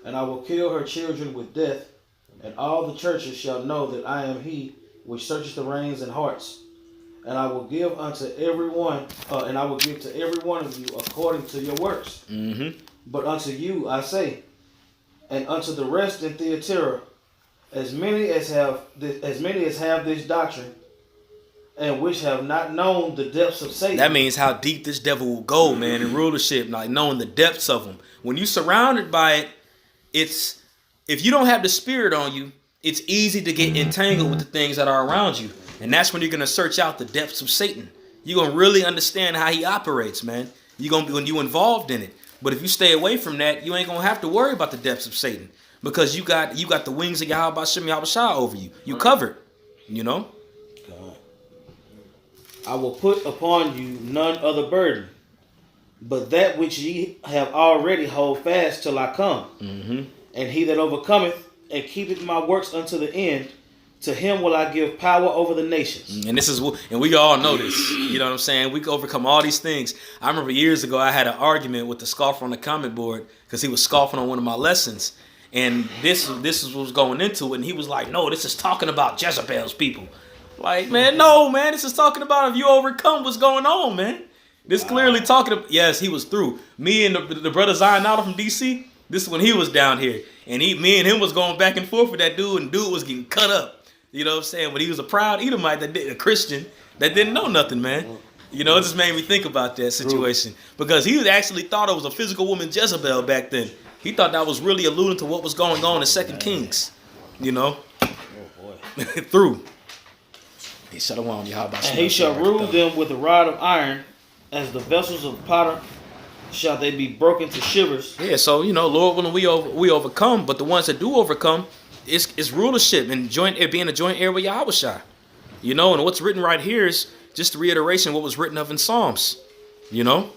And I will kill her children with death, and all the churches shall know that I am he which searches the reins and hearts. And I will give unto every one, and I will give to every one of you according to your works. Mm-hmm. But unto you I say, and unto the rest in Thyatira, as many as have this doctrine, and which have not known the depths of Satan. That means how deep this devil will go, man, in rulership, like knowing the depths of them. When you're surrounded by it, if you don't have the spirit on you, it's easy to get entangled with the things that are around you. And that's when you're going to search out the depths of Satan. You're going to really understand how he operates, man. You're going to be when you're involved in it. But if you stay away from that, you ain't going to have to worry about the depths of Satan, because you got the wings of Yahweh Shah over you. You covered, you know? God. I will put upon you none other burden, but that which ye have already hold fast till I come. Mm-hmm. And he that overcometh and keepeth my works unto the end, to him will I give power over the nations. And we all know this. You know what I'm saying? We can overcome all these things. I remember years ago I had an argument with the scoffer on the comment board because he was scoffing on one of my lessons. And this is what was going into it. And he was like, no, this is talking about Jezebel's people. Like, man, no, man, this is talking about if you overcome what's going on, man. This clearly talking about, yes, he was through. Me and the brother Zion out from DC, this is when he was down here. And me and him was going back and forth with that dude, and dude was getting cut up. You know what I'm saying? But he was a proud Edomite, a Christian that didn't know nothing, man. You know, it just made me think about that situation. Because he actually thought it was a physical woman Jezebel back then. He thought that was really alluding to what was going on in 2 Kings. You know? Oh, boy. Through. He shall on you. How about and he shall rule them with a rod of iron, as the vessels of potter shall they be broken to shivers. Yeah, so, you know, Lord willing, we overcome. But the ones that do overcome, it's rulership and being a joint heir with Yahweh Shai. You know, and what's written right here is just a reiteration of what was written of in Psalms. You know,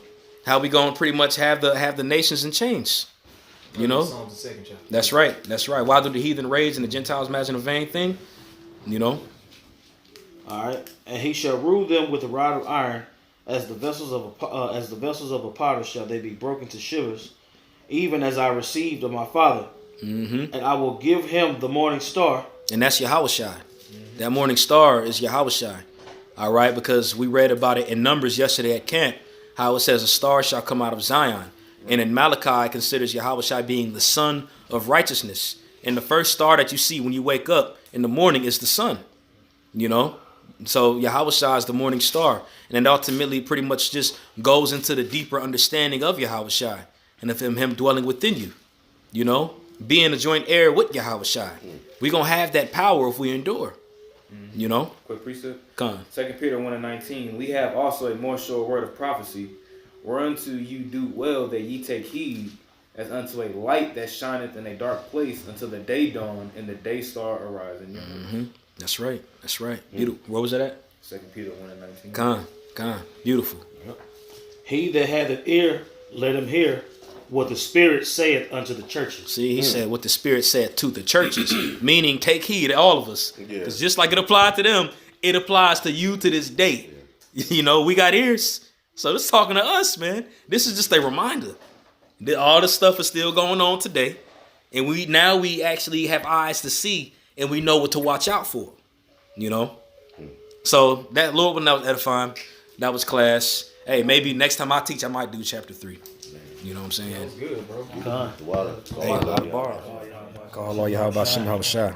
how we going to pretty much have the nations in chains. You know, Psalms, the 2nd chapter. That's right. That's right. Why do the heathen rage and the Gentiles imagine a vain thing? You know. All right, and he shall rule them with a rod of iron, as the vessels of a potter shall they be broken to shivers, even as I received of my father. Mm-hmm. And I will give him the morning star. And that's Yahweh Shai. Mm-hmm. That morning star is Yahweh Shai. All right, because we read about it in Numbers yesterday at camp, how it says a star shall come out of Zion. And in Malachi, it considers Yahweh Shai being the sun of righteousness. And the first star that you see when you wake up in the morning is the sun. You know? So Yahushua is the morning star. And it ultimately pretty much just goes into the deeper understanding of Yahushua and of him dwelling within you. You know? Being a joint heir with Yahushua. We're going to have that power if we endure. You know? Quick precept. Come. 2 Peter 1:19. We have also a more sure word of prophecy, whereunto you do well that ye take heed, as unto a light that shineth in a dark place until the day dawn and the day star arise in you. That's right. That's right. Beautiful. Where was that at? 2 Peter 1:19. Come. Beautiful. He that hath an ear, let him hear what the Spirit saith unto the churches. See, he said what the Spirit said to the churches, meaning take heed, all of us. Because just like it applied to them, it applies to you to this day. You know, we got ears. So it's talking to us, man. This is just a reminder that all this stuff is still going on today. And we actually have eyes to see and we know what to watch out for. You know? So that Lord, when that was edifying, that was class. Hey, maybe next time I teach, I might do chapter 3. You know what I'm saying? That's good, bro. The water. Hey, a lot of bars. Call all y'all about Shem Shah.